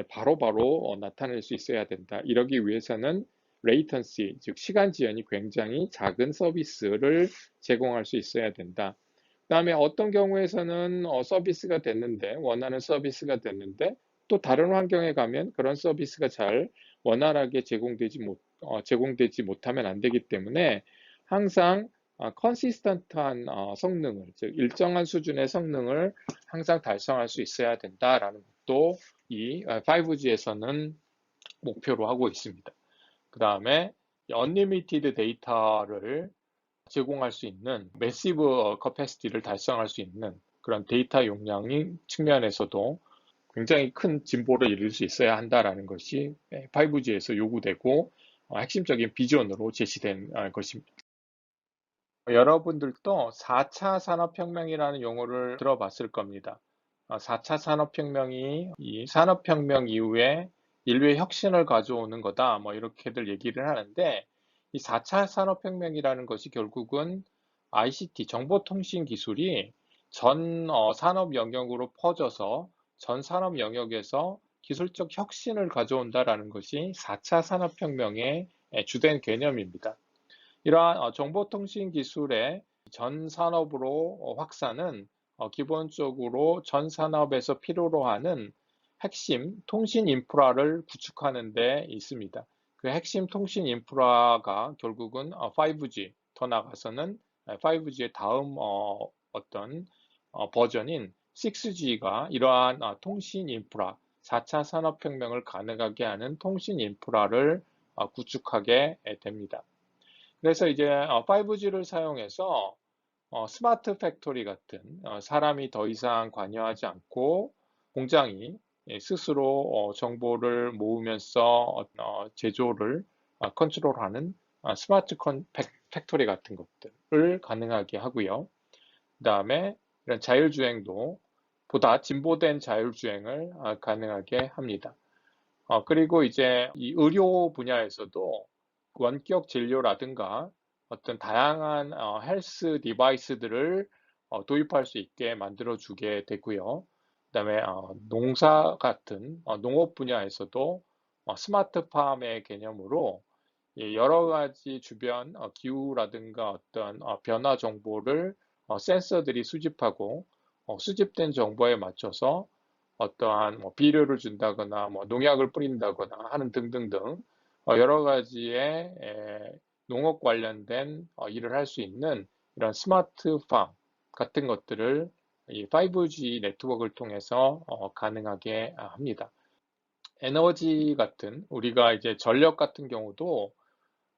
바로바로 나타낼 수 있어야 된다. 이러기 위해서는 레이턴시, 즉 시간 지연이 굉장히 작은 서비스를 제공할 수 있어야 된다. 그다음에 어떤 경우에서는 서비스가 됐는데 원하는 서비스가 됐는데 또 다른 환경에 가면 그런 서비스가 잘 원활하게 제공되지 못하면 안 되기 때문에 항상 컨시스턴트한 성능을 즉 일정한 수준의 성능을 항상 달성할 수 있어야 된다라는 것도 이 5G에서는 목표로 하고 있습니다. 그 다음에 언리미티드 데이터를 제공할 수 있는 매시브 커패시티를 달성할 수 있는 그런 데이터 용량이 측면에서도 굉장히 큰 진보를 이룰 수 있어야 한다라는 것이 5G에서 요구되고 핵심적인 비전으로 제시된 것입니다. 여러분들도 4차 산업혁명이라는 용어를 들어봤을 겁니다. 4차 산업혁명이 이 산업혁명 이후에 인류의 혁신을 가져오는 거다. 뭐 이렇게들 얘기를 하는데 이 4차 산업혁명이라는 것이 결국은 ICT, 정보통신 기술이 전 산업 영역으로 퍼져서 전 산업 영역에서 기술적 혁신을 가져온다라는 것이 4차 산업혁명의 주된 개념입니다. 이러한 정보통신 기술의 전 산업으로 확산은 기본적으로 전 산업에서 필요로 하는 핵심 통신 인프라를 구축하는 데 있습니다. 그 핵심 통신 인프라가 결국은 5G, 더 나아가서는 5G의 다음 어떤 버전인 6G가 이러한 통신 인프라, 4차 산업혁명을 가능하게 하는 통신 인프라를 구축하게 됩니다. 그래서 이제 5G를 사용해서 스마트 팩토리 같은 사람이 더 이상 관여하지 않고 공장이 스스로 정보를 모으면서 제조를 컨트롤하는 스마트 팩토리 같은 것들을 가능하게 하고요. 그 다음에 이런 자율주행도 보다 진보된 자율주행을 가능하게 합니다. 그리고 이제 이 의료 분야에서도 원격 진료라든가 어떤 다양한 헬스 디바이스들을 도입할 수 있게 만들어 주게 되고요. 그다음에 농사 같은 농업 분야에서도 스마트팜의 개념으로 여러 가지 주변 기후라든가 어떤 변화 정보를 센서들이 수집하고 수집된 정보에 맞춰서 어떠한 비료를 준다거나 농약을 뿌린다거나 하는 등등등 여러 가지의 농업 관련된 일을 할 수 있는 이런 스마트팜 같은 것들을 이 5G 네트워크를 통해서 가능하게 합니다. 에너지 같은 우리가 이제 전력 같은 경우도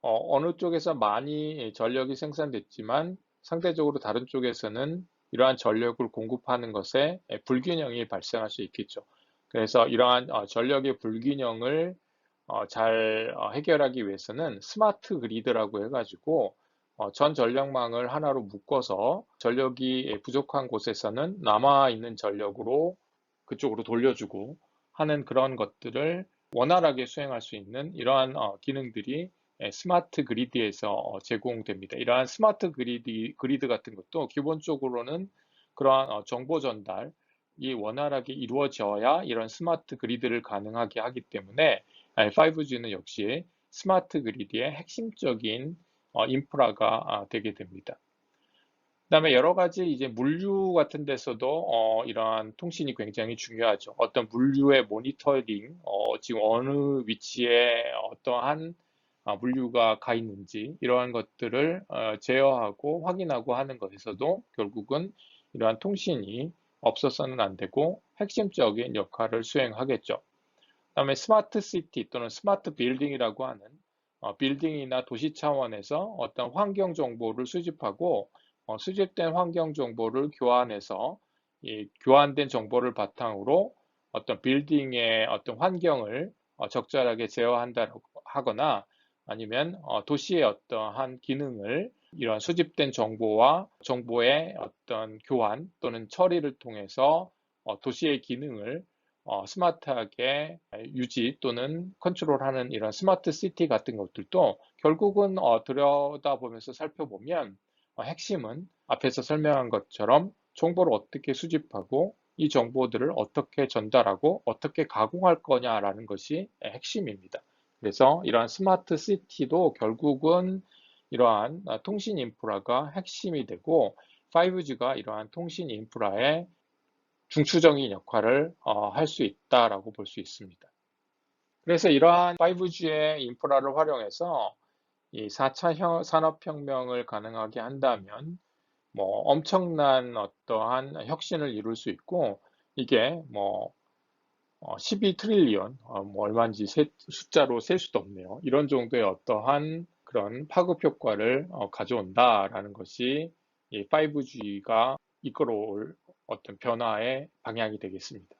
어느 쪽에서 많이 전력이 생산됐지만 상대적으로 다른 쪽에서는 이러한 전력을 공급하는 것에 불균형이 발생할 수 있겠죠. 그래서 이러한 전력의 불균형을 잘 해결하기 위해서는 스마트 그리드라고 해가지고 전 전력망을 하나로 묶어서 전력이 부족한 곳에서는 남아있는 전력으로 그쪽으로 돌려주고 하는 그런 것들을 원활하게 수행할 수 있는 이러한 기능들이 스마트 그리드에서 제공됩니다. 이러한 스마트 그리드 같은 것도 기본적으로는 그러한 정보 전달이 원활하게 이루어져야 이런 스마트 그리드를 가능하게 하기 때문에 5G는 역시 스마트 그리드의 핵심적인 인프라가 되게 됩니다. 그다음에 여러 가지 이제 물류 같은 데서도 이러한 통신이 굉장히 중요하죠. 어떤 물류의 모니터링, 지금 어느 위치에 어떠한 물류가 가 있는지 이러한 것들을 제어하고 확인하고 하는 것에서도 결국은 이러한 통신이 없어서는 안 되고 핵심적인 역할을 수행하겠죠. 그다음에 스마트 시티 또는 스마트 빌딩이라고 하는 빌딩이나 도시 차원에서 어떤 환경 정보를 수집하고 수집된 환경 정보를 교환해서 이 교환된 정보를 바탕으로 어떤 빌딩의 어떤 환경을 적절하게 제어한다고 하거나 아니면 도시의 어떠한 기능을 이러한 수집된 정보와 정보의 어떤 교환 또는 처리를 통해서 도시의 기능을 스마트하게 유지 또는 컨트롤하는 이런 스마트 시티 같은 것들도 결국은 들여다보면서 살펴보면 핵심은 앞에서 설명한 것처럼 정보를 어떻게 수집하고 이 정보들을 어떻게 전달하고 어떻게 가공할 거냐라는 것이 핵심입니다. 그래서 이러한 스마트 시티도 결국은 이러한 통신 인프라가 핵심이 되고 5G가 이러한 통신 인프라의 중추적인 역할을 할 수 있다라고 볼 수 있습니다. 그래서 이러한 5G의 인프라를 활용해서 이 4차 산업혁명을 가능하게 한다면 엄청난 어떠한 혁신을 이룰 수 있고 이게 12트릴리언 얼마인지 숫자로 셀 수도 없네요. 이런 정도의 어떠한 그런 파급 효과를 가져온다라는 것이 이 5G가 이끌어올 어떤 변화의 방향이 되겠습니다.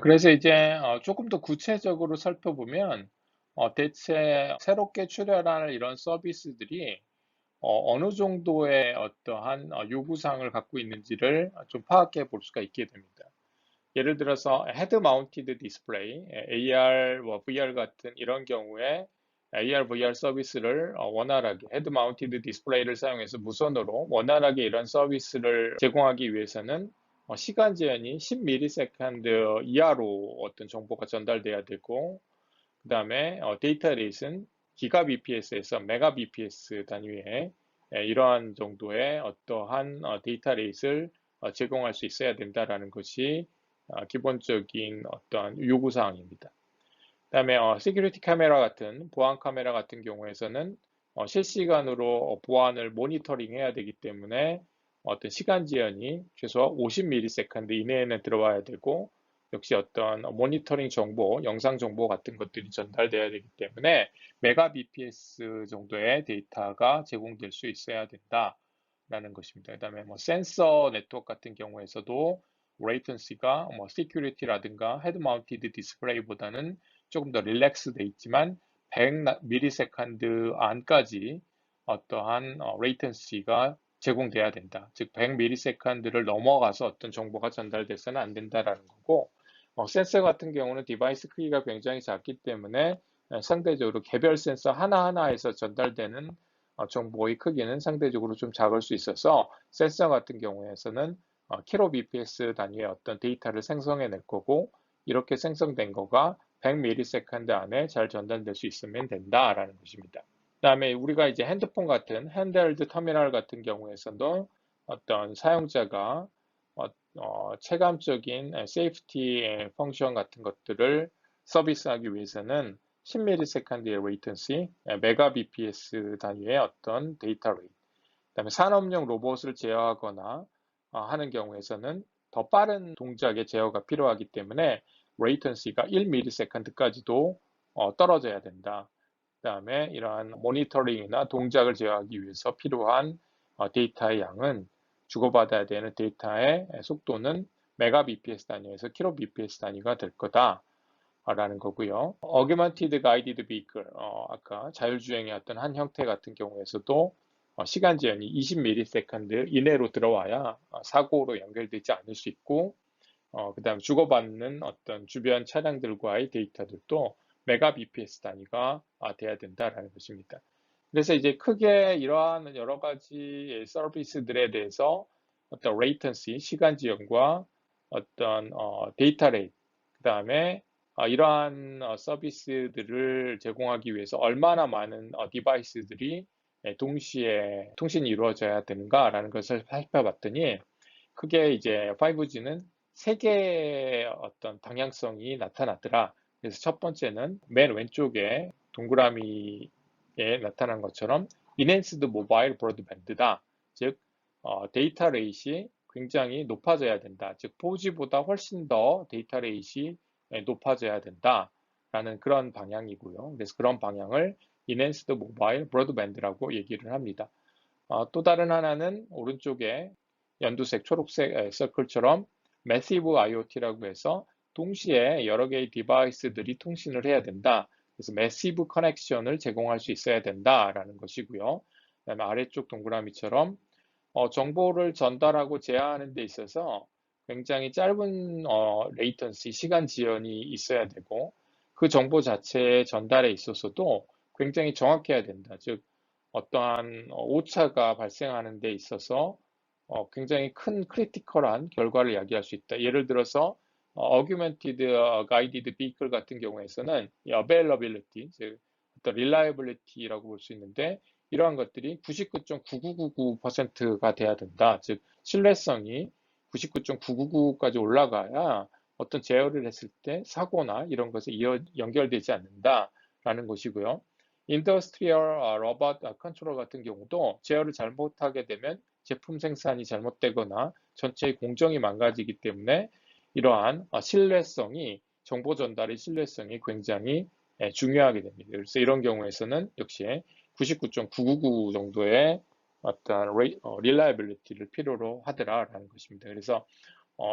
그래서 이제 조금 더 구체적으로 살펴보면 대체 새롭게 출현할 이런 서비스들이 어느 정도의 어떠한 요구사항을 갖고 있는지를 좀 파악해 볼 수가 있게 됩니다. 예를 들어서 헤드 마운티드 디스플레이, AR와 VR 같은 이런 경우에 AR, VR 서비스를 원활하게 헤드 마운티드 디스플레이를 사용해서 무선으로 원활하게 이런 서비스를 제공하기 위해서는 시간 제한이 10ms 이하로 어떤 정보가 전달돼야 되고 그 다음에 데이터 레이스는 기가bps에서 메가bps 단위의 이러한 정도의 어떠한 데이터 레이스를 제공할 수 있어야 된다라는 것이 기본적인 어떤 요구사항입니다. 그다음에 시큐리티 카메라 같은 보안 카메라 같은 경우에서는 실시간으로 보안을 모니터링 해야 되기 때문에 어떤 시간 제한이 최소 50ms 이내에는 들어와야 되고 역시 어떤 모니터링 정보, 영상 정보 같은 것들이 전달돼야 되기 때문에 메가bps 정도의 데이터가 제공될 수 있어야 된다라는 것입니다. 그다음에 센서 네트워크 같은 경우에서도 레이턴시가 시큐리티라든가 헤드 마운티드 디스플레이보다는 조금 더 릴렉스 돼 있지만 100ms 안까지 어떠한 레이턴시가 제공돼야 된다. 즉 100ms를 넘어가서 어떤 정보가 전달돼서는 안 된다라는 거고 센서 같은 경우는 디바이스 크기가 굉장히 작기 때문에 상대적으로 개별 센서 하나하나에서 전달되는 정보의 크기는 상대적으로 좀 작을 수 있어서 센서 같은 경우에서는 kbps 단위의 어떤 데이터를 생성해낼 거고 이렇게 생성된 거가 100ms 안에 잘 전달될 수 있으면 된다라는 것입니다. 그다음에 우리가 이제 핸드폰 같은 핸드헬드 터미널 같은 경우에서도 어떤 사용자가 체감적인 세이프티 펑션 같은 것들을 서비스하기 위해서는 10ms의 레이턴시, 메가bps 단위의 어떤 데이터 레이트, 그다음에 산업용 로봇을 제어하거나 하는 경우에서는 더 빠른 동작의 제어가 필요하기 때문에 레이턴시가 1ms까지도 떨어져야 된다. 그다음에 이러한 모니터링이나 동작을 제어하기 위해서 필요한 데이터의 양은 주고받아야 되는 데이터의 속도는 메가bps 단위에서 킬로bps 단위가 될 거다라는 거고요. Augmented Guided Vehicle, 아까 자율주행의 어떤 한 형태 같은 경우에서도 시간 제한이 20ms 이내로 들어와야 사고로 연결되지 않을 수 있고, 그다음 주고받는 어떤 주변 차량들과의 데이터들도 메가bps 단위가 돼야 된다라는 것입니다. 그래서 이제 크게 이러한 여러 가지 서비스들에 대해서 어떤 레이턴시, 시간 지연과 어떤 데이터 레이트, 그다음에 이러한 서비스들을 제공하기 위해서 얼마나 많은 디바이스들이 동시에 통신이 이루어져야 되는가라는 것을 살펴봤더니 크게 이제 5G는 세 개의 어떤 방향성이 나타났더라. 그래서 첫 번째는 맨 왼쪽에 동그라미에 나타난 것처럼 Enhanced Mobile Broadband다. 즉 데이터 레이트이 굉장히 높아져야 된다. 즉 4G보다 훨씬 더 데이터 레이트이 높아져야 된다라는 그런 방향이고요. 그래서 그런 방향을 Enhanced Mobile Broadband라고 얘기를 합니다. 또 다른 하나는 오른쪽에 연두색, 초록색 서클처럼 Massive IoT라고 해서 동시에 여러 개의 디바이스들이 통신을 해야 된다. 그래서 Massive Connection을 제공할 수 있어야 된다라는 것이고요. 그다음에 아래쪽 동그라미처럼 정보를 전달하고 제어하는 데 있어서 굉장히 짧은 레이턴시, 시간 지연이 있어야 되고 그 정보 자체의 전달에 있어서도 굉장히 정확해야 된다. 즉 어떠한 오차가 발생하는 데 있어서 굉장히 큰 크리티컬한 결과를 야기할 수 있다. 예를 들어서 Augmented Guided Vehicle 같은 경우에서는 Availability, 즉 어떤 Reliability라고 볼 수 있는데 이러한 것들이 99.9999%가 돼야 된다. 즉 신뢰성이 99.999까지 올라가야 어떤 제어를 했을 때 사고나 이런 것에 연결되지 않는다라는 것이고요. 인더스트리얼 로봇 컨트롤 같은 경우도 제어를 잘못하게 되면 제품 생산이 잘못되거나 전체의 공정이 망가지기 때문에 이러한 신뢰성이, 정보 전달의 신뢰성이 굉장히 중요하게 됩니다. 그래서 이런 경우에서는 역시 99.999 정도의 어떤 릴라이빌리티를 필요로 하더라라는 것입니다. 그래서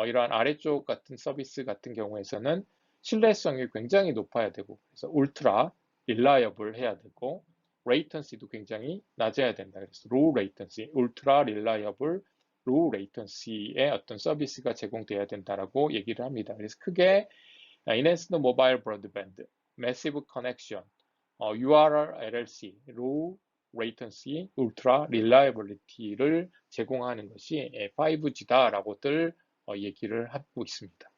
이러한 아래쪽 같은 서비스 같은 경우에서는 신뢰성이 굉장히 높아야 되고, 그래서 울트라 릴라이어블 해야 되고, 레이턴시도 굉장히 낮아야 된다. 그래서 로우 레이턴시, 울트라 릴라이어블, 로우 레이턴시의 어떤 서비스가 제공돼야 된다라고 얘기를 합니다. 그래서 크게 Enhanced Mobile Broadband, Massive Connection, URL LLC, Low Latency, Ultra Reliability를 제공하는 것이 5G다라고들 얘기를 하고 있습니다.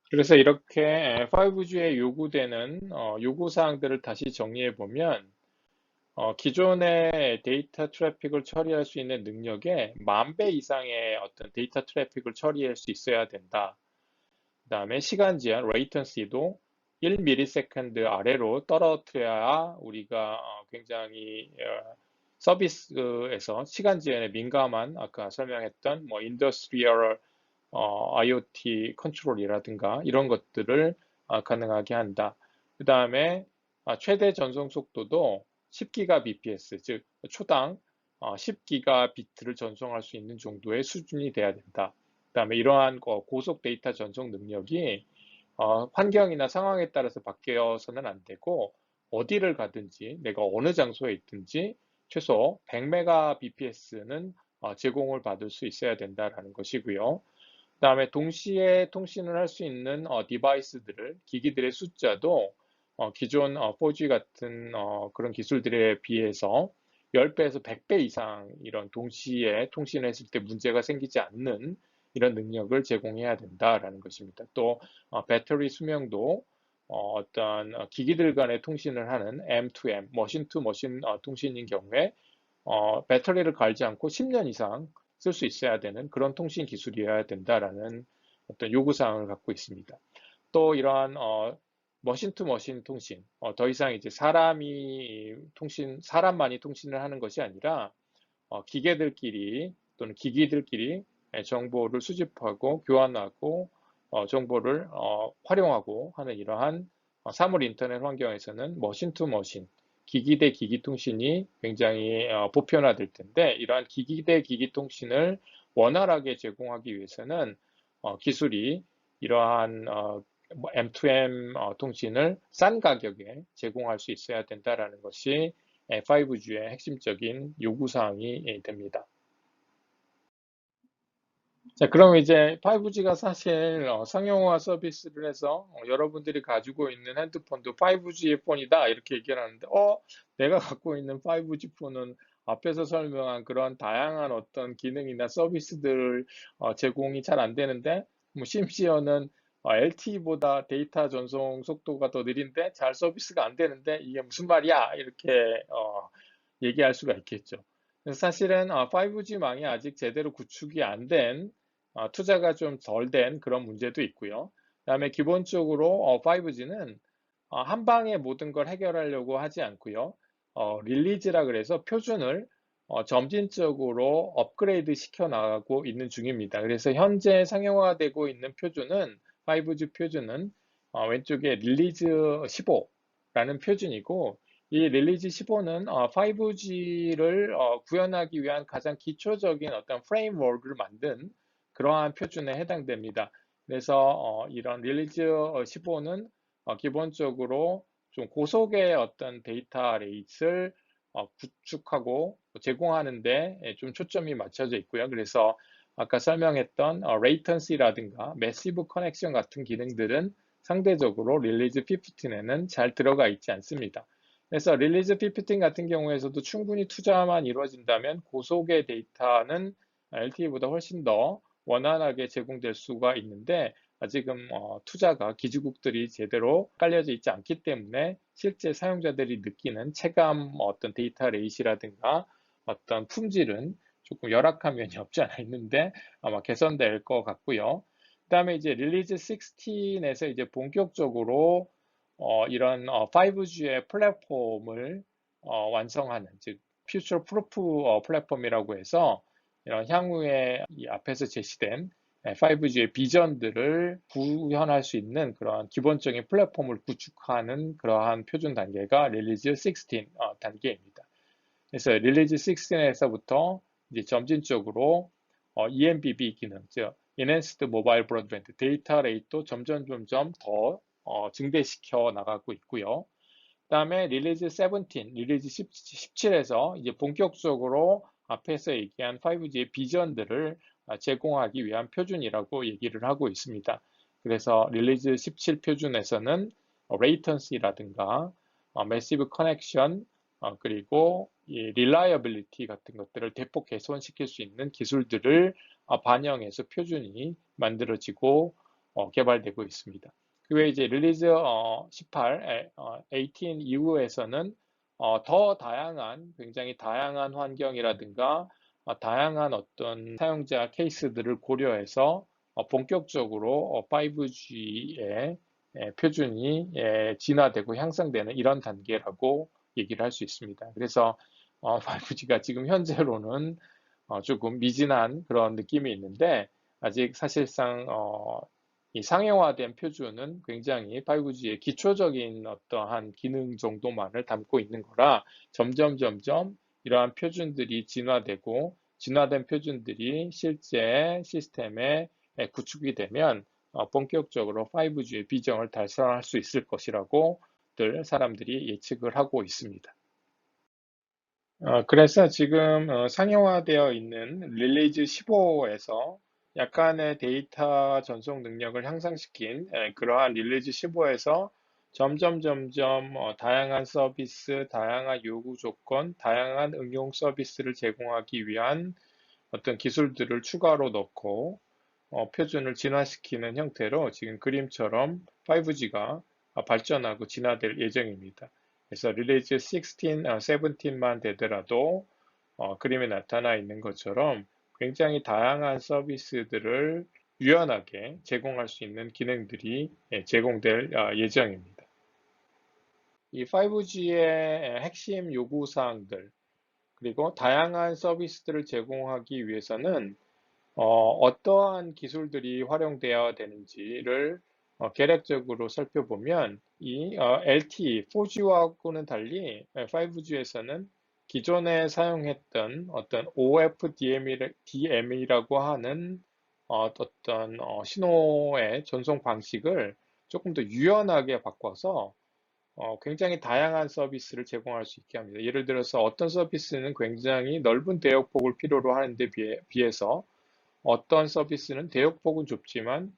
그래서 이렇게 5G에 요구되는 요구사항들을 다시 정리해 보면 기존의 데이터 트래픽을 처리할 수 있는 능력에 10,000배 이상의 어떤 데이터 트래픽을 처리할 수 있어야 된다. 그 다음에 시간 제한, 레이턴시도 1ms 아래로 떨어뜨려야 우리가 굉장히 서비스에서 시간 제한에 민감한 아까 설명했던 뭐 인더스트리얼 IoT 컨트롤이라든가 이런 것들을 가능하게 한다. 그 다음에 최대 전송 속도도 10GBps, 즉 초당 10GB를 전송할 수 있는 정도의 수준이 돼야 된다. 그 다음에 이러한 고속 데이터 전송 능력이 환경이나 상황에 따라서 바뀌어서는 안 되고 어디를 가든지 내가 어느 장소에 있든지 최소 100Mbps는 제공을 받을 수 있어야 된다라는 것이고요. 그 다음에 동시에 통신을 할 수 있는 디바이스들을, 기기들의 숫자도 기존 4G 같은 그런 기술들에 비해서 10배에서 100배 이상 이런 동시에 통신을 했을 때 문제가 생기지 않는 이런 능력을 제공해야 된다라는 것입니다. 또 배터리 수명도 어떤 기기들 간의 통신을 하는 M2M, 머신 투 머신 통신인 경우에 배터리를 갈지 않고 10년 이상 쓸 수 있어야 되는 그런 통신 기술이어야 된다라는 어떤 요구사항을 갖고 있습니다. 또 이러한 머신 투 머신 통신, 더 이상 이제 사람만이 통신을 하는 것이 아니라 기계들끼리 또는 기기들끼리 정보를 수집하고 교환하고 정보를 활용하고 하는 이러한 사물 인터넷 환경에서는 머신 투 머신, 기기 대 기기 통신이 굉장히 보편화될 텐데 이러한 기기 대 기기 통신을 원활하게 제공하기 위해서는 기술이 이러한 M2M 통신을 싼 가격에 제공할 수 있어야 된다라는 것이 5G의 핵심적인 요구사항이 됩니다. 자, 그럼 이제 5G가 사실 상용화 서비스를 해서 여러분들이 가지고 있는 핸드폰도 5G의 폰이다 이렇게 얘기를 하는데 내가 갖고 있는 5G 폰은 앞에서 설명한 그런 다양한 어떤 기능이나 서비스들 제공이 잘 안 되는데 뭐 심지어는 LTE보다 데이터 전송 속도가 더 느린데 잘 서비스가 안 되는데 이게 무슨 말이야 이렇게 얘기할 수가 있겠죠. 사실은 5G망이 아직 제대로 구축이 안 된, 투자가 좀 덜 된 그런 문제도 있고요. 그다음에 기본적으로 5G는 한 방에 모든 걸 해결하려고 하지 않고요. 릴리즈라 그래서 표준을 점진적으로 업그레이드 시켜 나가고 있는 중입니다. 그래서 현재 상용화되고 있는 표준은 5G 표준은 왼쪽에 릴리즈 15라는 표준이고 이 릴리즈 15는 5G를 구현하기 위한 가장 기초적인 어떤 프레임워크를 만든 그러한 표준에 해당됩니다. 그래서 이런 릴리즈 15는 기본적으로 좀 고속의 어떤 데이터 레이스를 구축하고 제공하는데 좀 초점이 맞춰져 있고요. 그래서 아까 설명했던 레이턴시라든가 매시브 커넥션 같은 기능들은 상대적으로 릴리즈 15에는 잘 들어가 있지 않습니다. 그래서 릴리즈 15 같은 경우에서도 충분히 투자만 이루어진다면 고속의 데이터는 LTE보다 훨씬 더 원활하게 제공될 수가 있는데 아직은 투자가 기지국들이 제대로 깔려져 있지 않기 때문에 실제 사용자들이 느끼는 체감 어떤 데이터 레이시라든가 어떤 품질은 조금 열악한 면이 없지 않아 있는데 아마 개선될 것 같고요. 그다음에 이제 릴리즈 16에서 이제 본격적으로 이런 5G의 플랫폼을 완성하는 즉 퓨처 프루프 플랫폼이라고 해서 이런 향후에 이 앞에서 제시된 5G의 비전들을 구현할 수 있는 그러한 기본적인 플랫폼을 구축하는 그러한 표준 단계가 릴리즈 16 단계입니다. 그래서 릴리즈 16에서부터 이제 점진적으로 EMBB 기능, 즉 Enhanced Mobile Broadband 데이터 레이트도 점점 더 증대시켜 나가고 있고요. 그다음에 릴리즈 17, 릴리즈 17에서 이제 본격적으로 앞에서 얘기한 5G의 비전들을 제공하기 위한 표준이라고 얘기를 하고 있습니다. 그래서 릴리즈 17 표준에서는 레이턴시라든가 매시브 커넥션 그리고 이 릴라이어빌리티 같은 것들을 대폭 개선시킬 수 있는 기술들을 반영해서 표준이 만들어지고 개발되고 있습니다. 그 외에 이제 릴리즈 18, 18 이후에서는 더 다양한, 굉장히 다양한 환경이라든가 다양한 어떤 사용자 케이스들을 고려해서 본격적으로 5G의 표준이 진화되고 향상되는 이런 단계라고 얘기를 할 수 있습니다. 그래서 5G가 지금 현재로는 조금 미진한 그런 느낌이 있는데 아직 사실상 이 상용화된 표준은 굉장히 5G의 기초적인 어떠한 기능 정도만을 담고 있는 거라 점점 이러한 표준들이 진화되고 진화된 표준들이 실제 시스템에 구축이 되면 본격적으로 5G의 비전을 달성할 수 있을 것이라고 들 사람들이 예측을 하고 있습니다. 그래서 지금 상용화되어 있는 릴리즈 15에서 약간의 데이터 전송 능력을 향상시킨 그러한 릴리즈 15에서 점점 다양한 서비스, 다양한 요구 조건, 다양한 응용 서비스를 제공하기 위한 어떤 기술들을 추가로 넣고 표준을 진화시키는 형태로 지금 그림처럼 5G가 발전하고 진화될 예정입니다. 그래서 릴리즈 16, 17만 되더라도 그림에 나타나 있는 것처럼 굉장히 다양한 서비스들을 유연하게 제공할 수 있는 기능들이 제공될 예정입니다. 이 5G의 핵심 요구사항들, 그리고 다양한 서비스들을 제공하기 위해서는 어떠한 기술들이 활용되어야 되는지를 계략적으로 살펴보면 이 LTE, 4G와는 달리 5G에서는 기존에 사용했던 어떤 OFDM이라고 하는 어떤 신호의 전송 방식을 조금 더 유연하게 바꿔서 굉장히 다양한 서비스를 제공할 수 있게 합니다. 예를 들어서 어떤 서비스는 굉장히 넓은 대역폭을 필요로 하는데 비해서 어떤 서비스는 대역폭은 좁지만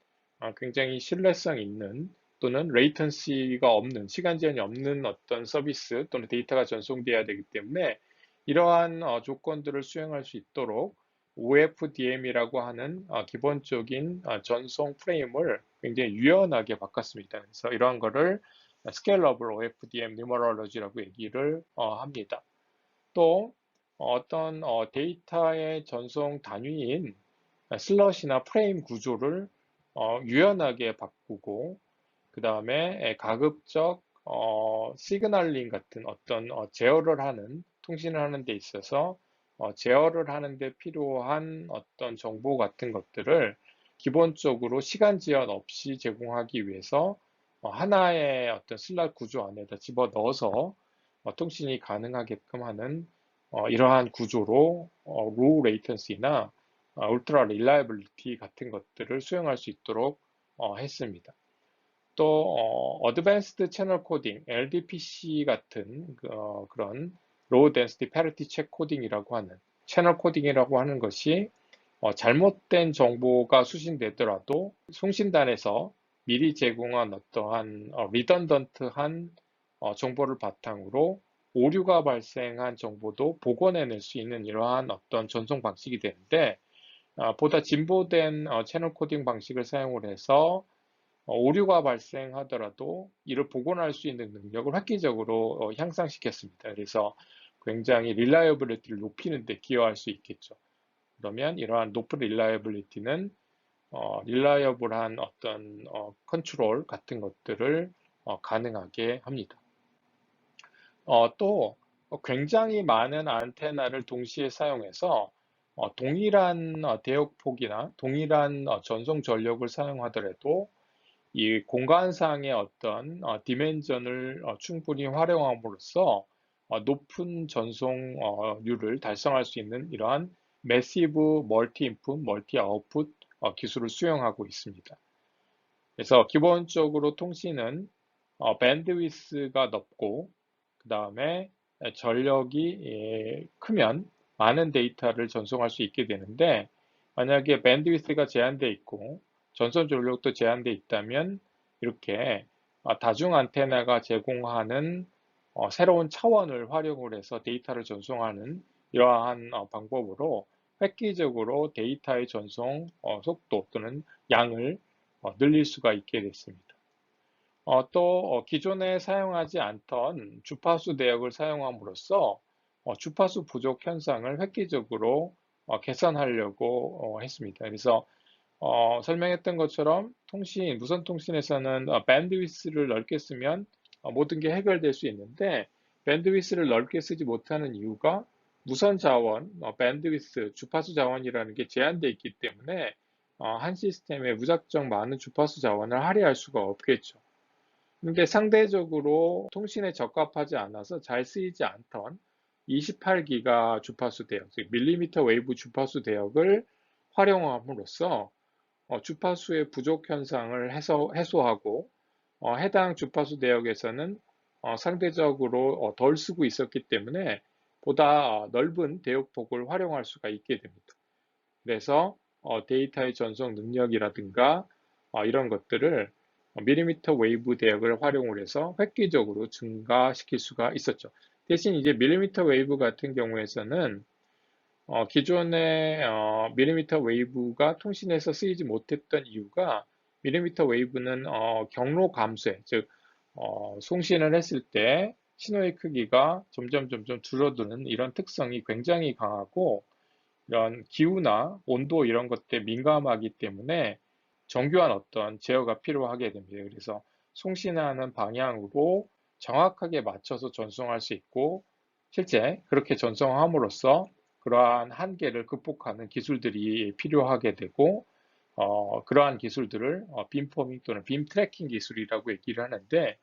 굉장히 신뢰성 있는 또는 레이턴시가 없는, 시간 제한이 없는 어떤 서비스 또는 데이터가 전송돼야 되기 때문에 이러한 조건들을 수행할 수 있도록 OFDM이라고 하는 기본적인 전송 프레임을 굉장히 유연하게 바꿨습니다. 그래서 이러한 거를 Scalable OFDM Numerology라고 얘기를 합니다. 또 어떤 데이터의 전송 단위인 슬럿이나 프레임 구조를 유연하게 바꾸고 그 다음에 가급적 시그널링 같은 어떤 제어를 하는 통신을 하는 데 있어서 제어를 하는 데 필요한 어떤 정보 같은 것들을 기본적으로 시간 제한 없이 제공하기 위해서 하나의 어떤 슬롯 구조 안에다 집어 넣어서 통신이 가능하게끔 하는 이러한 구조로 로우 레이턴시나 울트라 릴라이블리티 같은 것들을 수행할 수 있도록 했습니다. 또 어드밴스드 채널 코딩, LDPC 같은 그런 로우 덴시티 패리티 체크 코딩이라고 하는 채널 코딩이라고 하는 것이 잘못된 정보가 수신되더라도 송신단에서 미리 제공한 어떠한 리던던트한 정보를 바탕으로 오류가 발생한 정보도 복원해낼 수 있는 이러한 어떤 전송 방식이 되는데 보다 진보된 채널 코딩 방식을 사용을 해서 오류가 발생하더라도 이를 복원할 수 있는 능력을 획기적으로 향상시켰습니다. 그래서 굉장히 릴라이어빌리티를 높이는 데 기여할 수 있겠죠. 그러면 이러한 높은 릴라이어빌리티는 릴라이어블한 어떤 컨트롤 같은 것들을 가능하게 합니다. 또 굉장히 많은 안테나를 동시에 사용해서 동일한 대역폭이나 동일한 전송 전력을 사용하더라도 이 공간상의 어떤 디멘전을 충분히 활용함으로써 높은 전송률을 달성할 수 있는 이러한 매시브 멀티 인풋, 멀티 아웃풋 기술을 수용하고 있습니다. 그래서 기본적으로 통신은 밴드위스가 넓고 그 다음에 전력이 크면 많은 데이터를 전송할 수 있게 되는데 만약에 밴드위스가 제한되어 있고 전송 전력도 제한되어 있다면 이렇게 다중 안테나가 제공하는 새로운 차원을 활용을 해서 데이터를 전송하는 이러한 방법으로 획기적으로 데이터의 전송 속도 또는 양을 늘릴 수가 있게 됐습니다. 또 기존에 사용하지 않던 주파수 대역을 사용함으로써 주파수 부족 현상을 획기적으로 개선하려고 했습니다. 그래서 설명했던 것처럼 무선 통신에서는 밴드위스를 넓게 쓰면 모든 게 해결될 수 있는데 밴드위스를 넓게 쓰지 못하는 이유가 무선 자원, 밴드위스, 주파수 자원이라는 게 제한되어 있기 때문에 한 시스템에 무작정 많은 주파수 자원을 할애할 수가 없겠죠. 근데 상대적으로 통신에 적합하지 않아서 잘 쓰이지 않던 28기가 주파수 대역, 즉 밀리미터 웨이브 주파수 대역을 활용함으로써 주파수의 부족 현상을 해소하고 해당 주파수 대역에서는 상대적으로 덜 쓰고 있었기 때문에 보다 넓은 대역폭을 활용할 수가 있게 됩니다. 그래서 데이터의 전송 능력이라든가 이런 것들을 밀리미터 웨이브 대역을 활용을 해서 획기적으로 증가시킬 수가 있었죠. 대신 이제 밀리미터 웨이브 같은 경우에서는 기존의 밀리미터 웨이브가 통신에서 쓰이지 못했던 이유가 밀리미터 웨이브는 경로 감소에, 즉 송신을 했을 때 신호의 크기가 점점 줄어드는 이런 특성이 굉장히 강하고 이런 기후나 온도 이런 것들에 민감하기 때문에 정교한 어떤 제어가 필요하게 됩니다. 그래서 송신하는 방향으로 정확하게 맞춰서 전송할 수 있고 실제 그렇게 전송함으로써 그러한 한계를 극복하는 기술들이 필요하게 되고 그러한 기술들을 빔포밍 또는 빔 트래킹 기술이라고 얘기를 하는데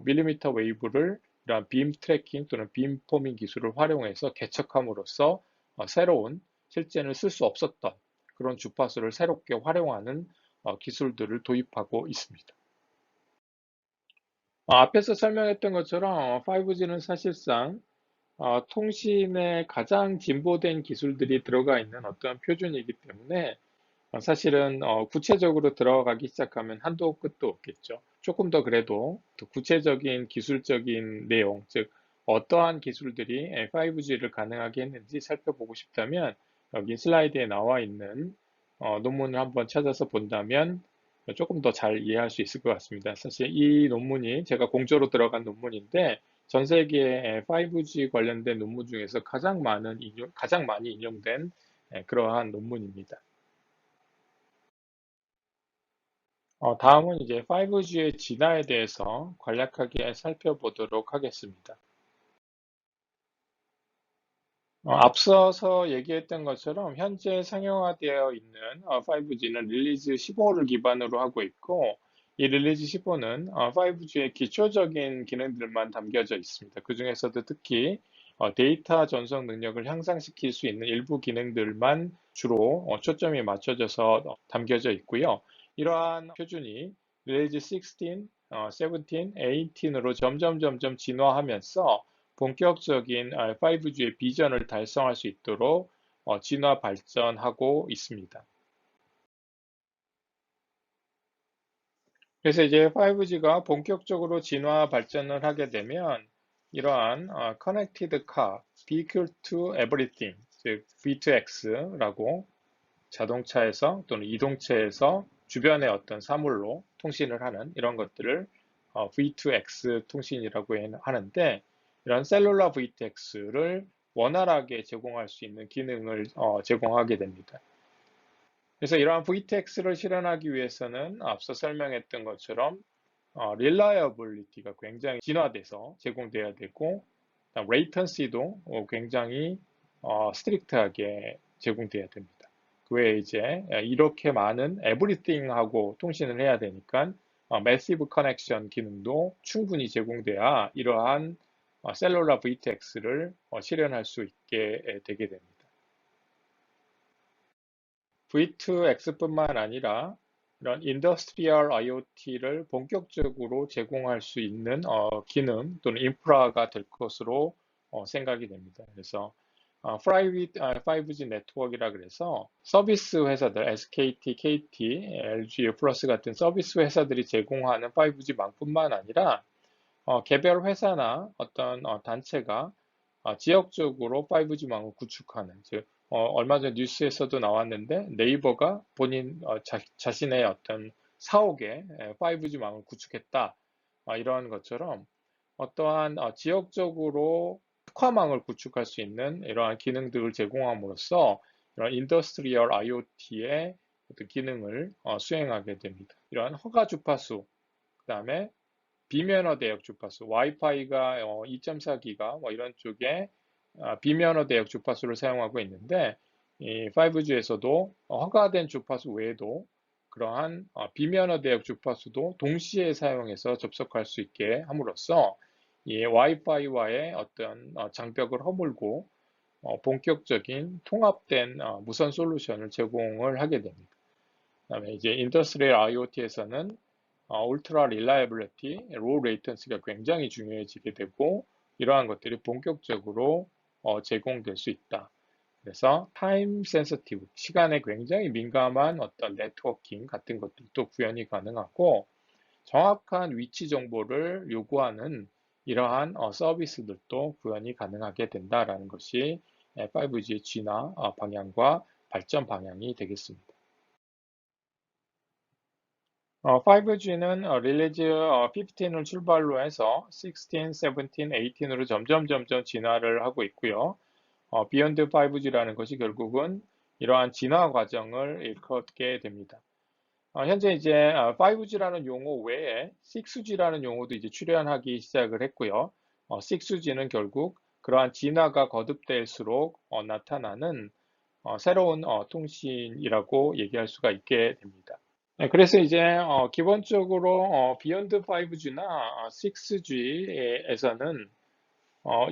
밀리미터 웨이브를 이러한 빔 트래킹 또는 빔 포밍 기술을 활용해서 개척함으로써 새로운 실제는 쓸 수 없었던 그런 주파수를 새롭게 활용하는 기술들을 도입하고 있습니다. 앞에서 설명했던 것처럼 5G는 사실상 통신에 가장 진보된 기술들이 들어가 있는 어떤 표준이기 때문에 사실은 구체적으로 들어가기 시작하면 한도 끝도 없겠죠. 조금 더 그래도 더 구체적인 기술적인 내용, 즉 어떠한 기술들이 5G를 가능하게 했는지 살펴보고 싶다면 여기 슬라이드에 나와 있는 논문을 한번 찾아서 본다면 조금 더 잘 이해할 수 있을 것 같습니다. 사실 이 논문이 제가 공저로 들어간 논문인데 전 세계 5G 관련된 논문 중에서 가장 많이 인용된 그러한 논문입니다. 다음은 이제 5G의 진화에 대해서 간략하게 살펴보도록 하겠습니다. 앞서서 얘기했던 것처럼 현재 상용화되어 있는 5G는 릴리즈 15를 기반으로 하고 있고 이 릴리즈 15는 5G의 기초적인 기능들만 담겨져 있습니다. 그 중에서도 특히 데이터 전송 능력을 향상시킬 수 있는 일부 기능들만 주로 초점이 맞춰져서 담겨져 있고요. 이러한 표준이 릴리즈 16, 17, 18으로 점점 진화하면서 본격적인 5G의 비전을 달성할 수 있도록 진화 발전하고 있습니다. 그래서 이제 5G가 본격적으로 진화 발전을 하게 되면 이러한 Connected Car, Vehicle to Everything, 즉 V2X라고 자동차에서 또는 이동체에서 주변의 어떤 사물로 통신을 하는 이런 것들을 V2X 통신이라고 하는데 이런 셀룰라 V2X를 원활하게 제공할 수 있는 기능을 제공하게 됩니다. 그래서 이러한 V2X를 실현하기 위해서는 앞서 설명했던 것처럼 reliability가 굉장히 진화돼서 제공돼야 되고 레이턴시도 굉장히 스트릭트하게 제공돼야 됩니다. 그 외에 이제 이렇게 많은 everything하고 통신을 해야 되니까 massive connection 기능도 충분히 제공돼야 이러한 셀룰라 VTX를 실현할 수 있게 되게 됩니다. V2X뿐만 아니라 이런 인더스트리얼 IoT를 본격적으로 제공할 수 있는 기능 또는 인프라가 될 것으로 생각이 됩니다. 그래서 프라이빗 5G 네트워크이라 그래서 서비스 회사들, SKT, KT, LG 플러스 같은 서비스 회사들이 제공하는 5G망뿐만 아니라 개별 회사나 어떤 단체가 지역적으로 5G망을 구축하는, 즉 얼마 전 뉴스에서도 나왔는데 네이버가 본인 자신의 어떤 사옥에 5G망을 구축했다. 이러한 것처럼 어떠한 지역적으로 특화망을 구축할 수 있는 이러한 기능들을 제공함으로써 이런 인더스트리얼 IoT의 어떤 기능을 수행하게 됩니다. 이러한 허가 주파수, 그 다음에 비면허 대역 주파수, 와이파이가 2.4기가 뭐 이런 쪽에 비면허 대역 주파수를 사용하고 있는데 이 5G에서도 허가된 주파수 외에도 그러한 비면허 대역 주파수도 동시에 사용해서 접속할 수 있게 함으로써 이 와이파이와의 어떤 장벽을 허물고 본격적인 통합된 무선 솔루션을 제공을 하게 됩니다. 그다음에 이제 인더스트리얼 IoT에서는 울트라 릴라이빌리티, 로우 레이턴시가 굉장히 중요해지게 되고 이러한 것들이 본격적으로 제공될 수 있다. 그래서 타임 센서티브, 시간에 굉장히 민감한 어떤 네트워킹 같은 것들도 구현이 가능하고 정확한 위치 정보를 요구하는 이러한 서비스들도 구현이 가능하게 된다라는 것이 5G의 진화 방향과 발전 방향이 되겠습니다. 5G는 릴리즈 15을 출발로 해서 16, 17, 18으로 점점 진화를 하고 있고요. 비욘드 5G라는 것이 결국은 이러한 진화 과정을 일컫게 됩니다. 현재 이제 5G라는 용어 외에 6G라는 용어도 이제 출현하기 시작을 했고요. 6G는 결국 그러한 진화가 거듭될수록 나타나는 새로운 통신이라고 얘기할 수가 있게 됩니다. 네, 그래서 이제 기본적으로 비욘드 5G나 6G에서는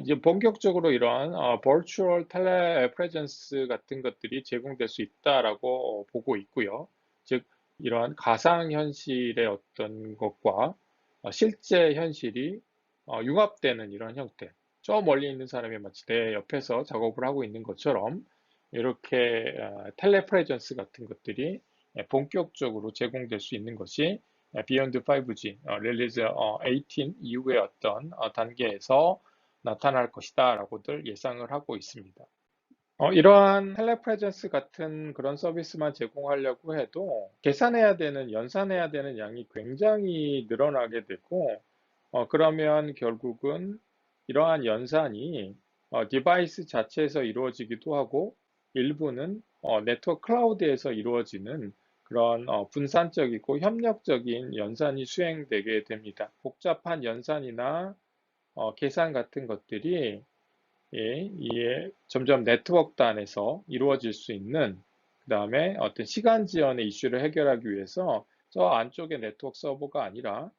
이제 본격적으로 이러한 Virtual Telepresence 같은 것들이 제공될 수 있다라고 보고 있고요. 즉 이러한 가상현실의 어떤 것과 실제 현실이 융합되는 이런 형태. 저 멀리 있는 사람이 마치 내 옆에서 작업을 하고 있는 것처럼 이렇게 텔레프레전스 같은 것들이 본격적으로 제공될 수 있는 것이 비욘드 5G, 릴리즈 18 이후의 어떤 단계에서 나타날 것이다라고들 예상을 하고 있습니다. 이러한 텔레프레전스 같은 그런 서비스만 제공하려고 해도 계산해야 되는, 연산해야 되는 양이 굉장히 늘어나게 되고, 그러면 결국은 이러한 연산이 디바이스 자체에서 이루어지기도 하고, 일부는 네트워크 클라우드에서 이루어지는 그런 분산적이고 협력적인 연산이 수행되게 됩니다. 복잡한 연산이나 계산 같은 것들이 이에 점점 네트워크 단에서 이루어질 수 있는 그 다음에 어떤 시간 지연의 이슈를 해결하기 위해서 저 안쪽의 네트워크 서버가 아니라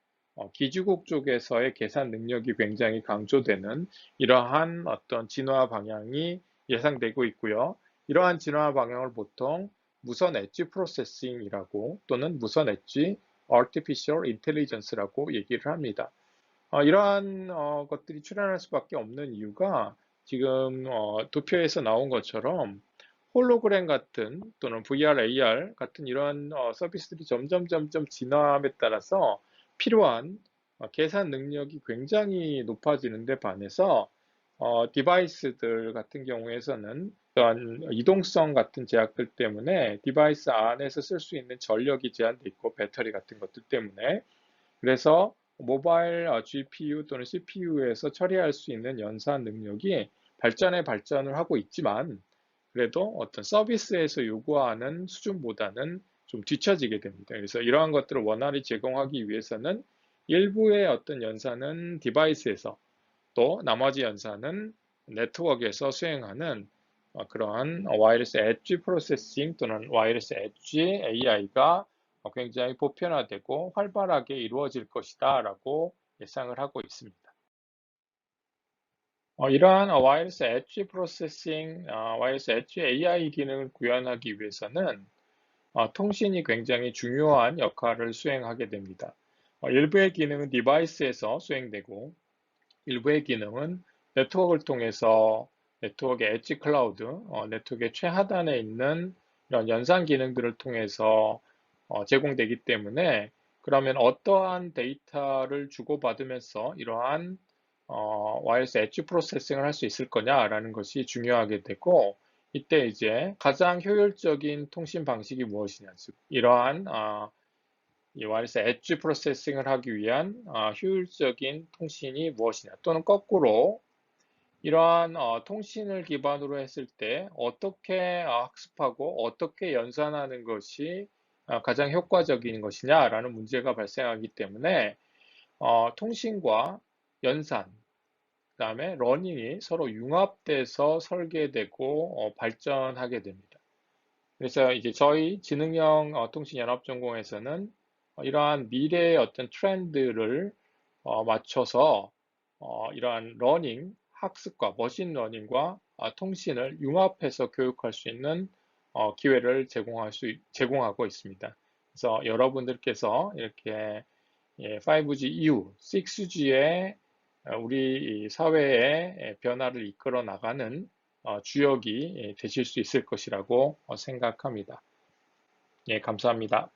기지국 쪽에서의 계산 능력이 굉장히 강조되는 이러한 어떤 진화 방향이 예상되고 있고요. 이러한 진화 방향을 보통 무선 엣지 프로세싱이라고 또는 무선 엣지 Artificial Intelligence라고 얘기를 합니다. 이러한 것들이 출현할 수밖에 없는 이유가 지금 도표에서 나온 것처럼 홀로그램 같은 또는 VR, AR 같은 이러한 서비스들이 점점 진화함에 따라서 필요한 계산 능력이 굉장히 높아지는데 반해서 디바이스들 같은 경우에서는 또한 이동성 같은 제약들 때문에 디바이스 안에서 쓸 수 있는 전력이 제한돼 있고 배터리 같은 것들 때문에 그래서 모바일 GPU 또는 CPU에서 처리할 수 있는 연산 능력이 발전을 하고 있지만 그래도 어떤 서비스에서 요구하는 수준보다는 좀 뒤처지게 됩니다. 그래서 이러한 것들을 원활히 제공하기 위해서는 일부의 어떤 연산은 디바이스에서 또 나머지 연산은 네트워크에서 수행하는 그러한 와이어리스 엣지 프로세싱 또는 와이어리스 엣지 AI가 굉장히 보편화되고 활발하게 이루어질 것이다 라고 예상을 하고 있습니다. 이러한 와이어리스 엣지 프로세싱, 와이어리스 엣지 AI 기능을 구현하기 위해서는 통신이 굉장히 중요한 역할을 수행하게 됩니다. 일부의 기능은 디바이스에서 수행되고 일부의 기능은 네트워크를 통해서 네트워크의 엣지 클라우드, 네트워크의 최하단에 있는 이런 연산 기능들을 통해서 제공되기 때문에 그러면 어떠한 데이터를 주고받으면서 이러한 와이어리스 엣지 프로세싱을 할 수 있을 거냐라는 것이 중요하게 되고 이때 이제 가장 효율적인 통신 방식이 무엇이냐, 즉 이러한 이 와이어리스 엣지 프로세싱을 하기 위한 효율적인 통신이 무엇이냐 또는 거꾸로 이러한 통신을 기반으로 했을 때 어떻게 학습하고 어떻게 연산하는 것이 가장 효과적인 것이냐라는 문제가 발생하기 때문에 통신과 연산, 그다음에 러닝이 서로 융합돼서 설계되고 발전하게 됩니다. 그래서 이제 저희 지능형 통신연합전공에서는 이러한 미래의 어떤 트렌드를 맞춰서 이러한 러닝, 학습과 머신러닝과 통신을 융합해서 교육할 수 있는 기회를 제공하고 있습니다. 그래서 여러분들께서 이렇게 5G 이후 6G의 우리 사회의 변화를 이끌어 나가는 주역이 되실 수 있을 것이라고 생각합니다. 예, 감사합니다.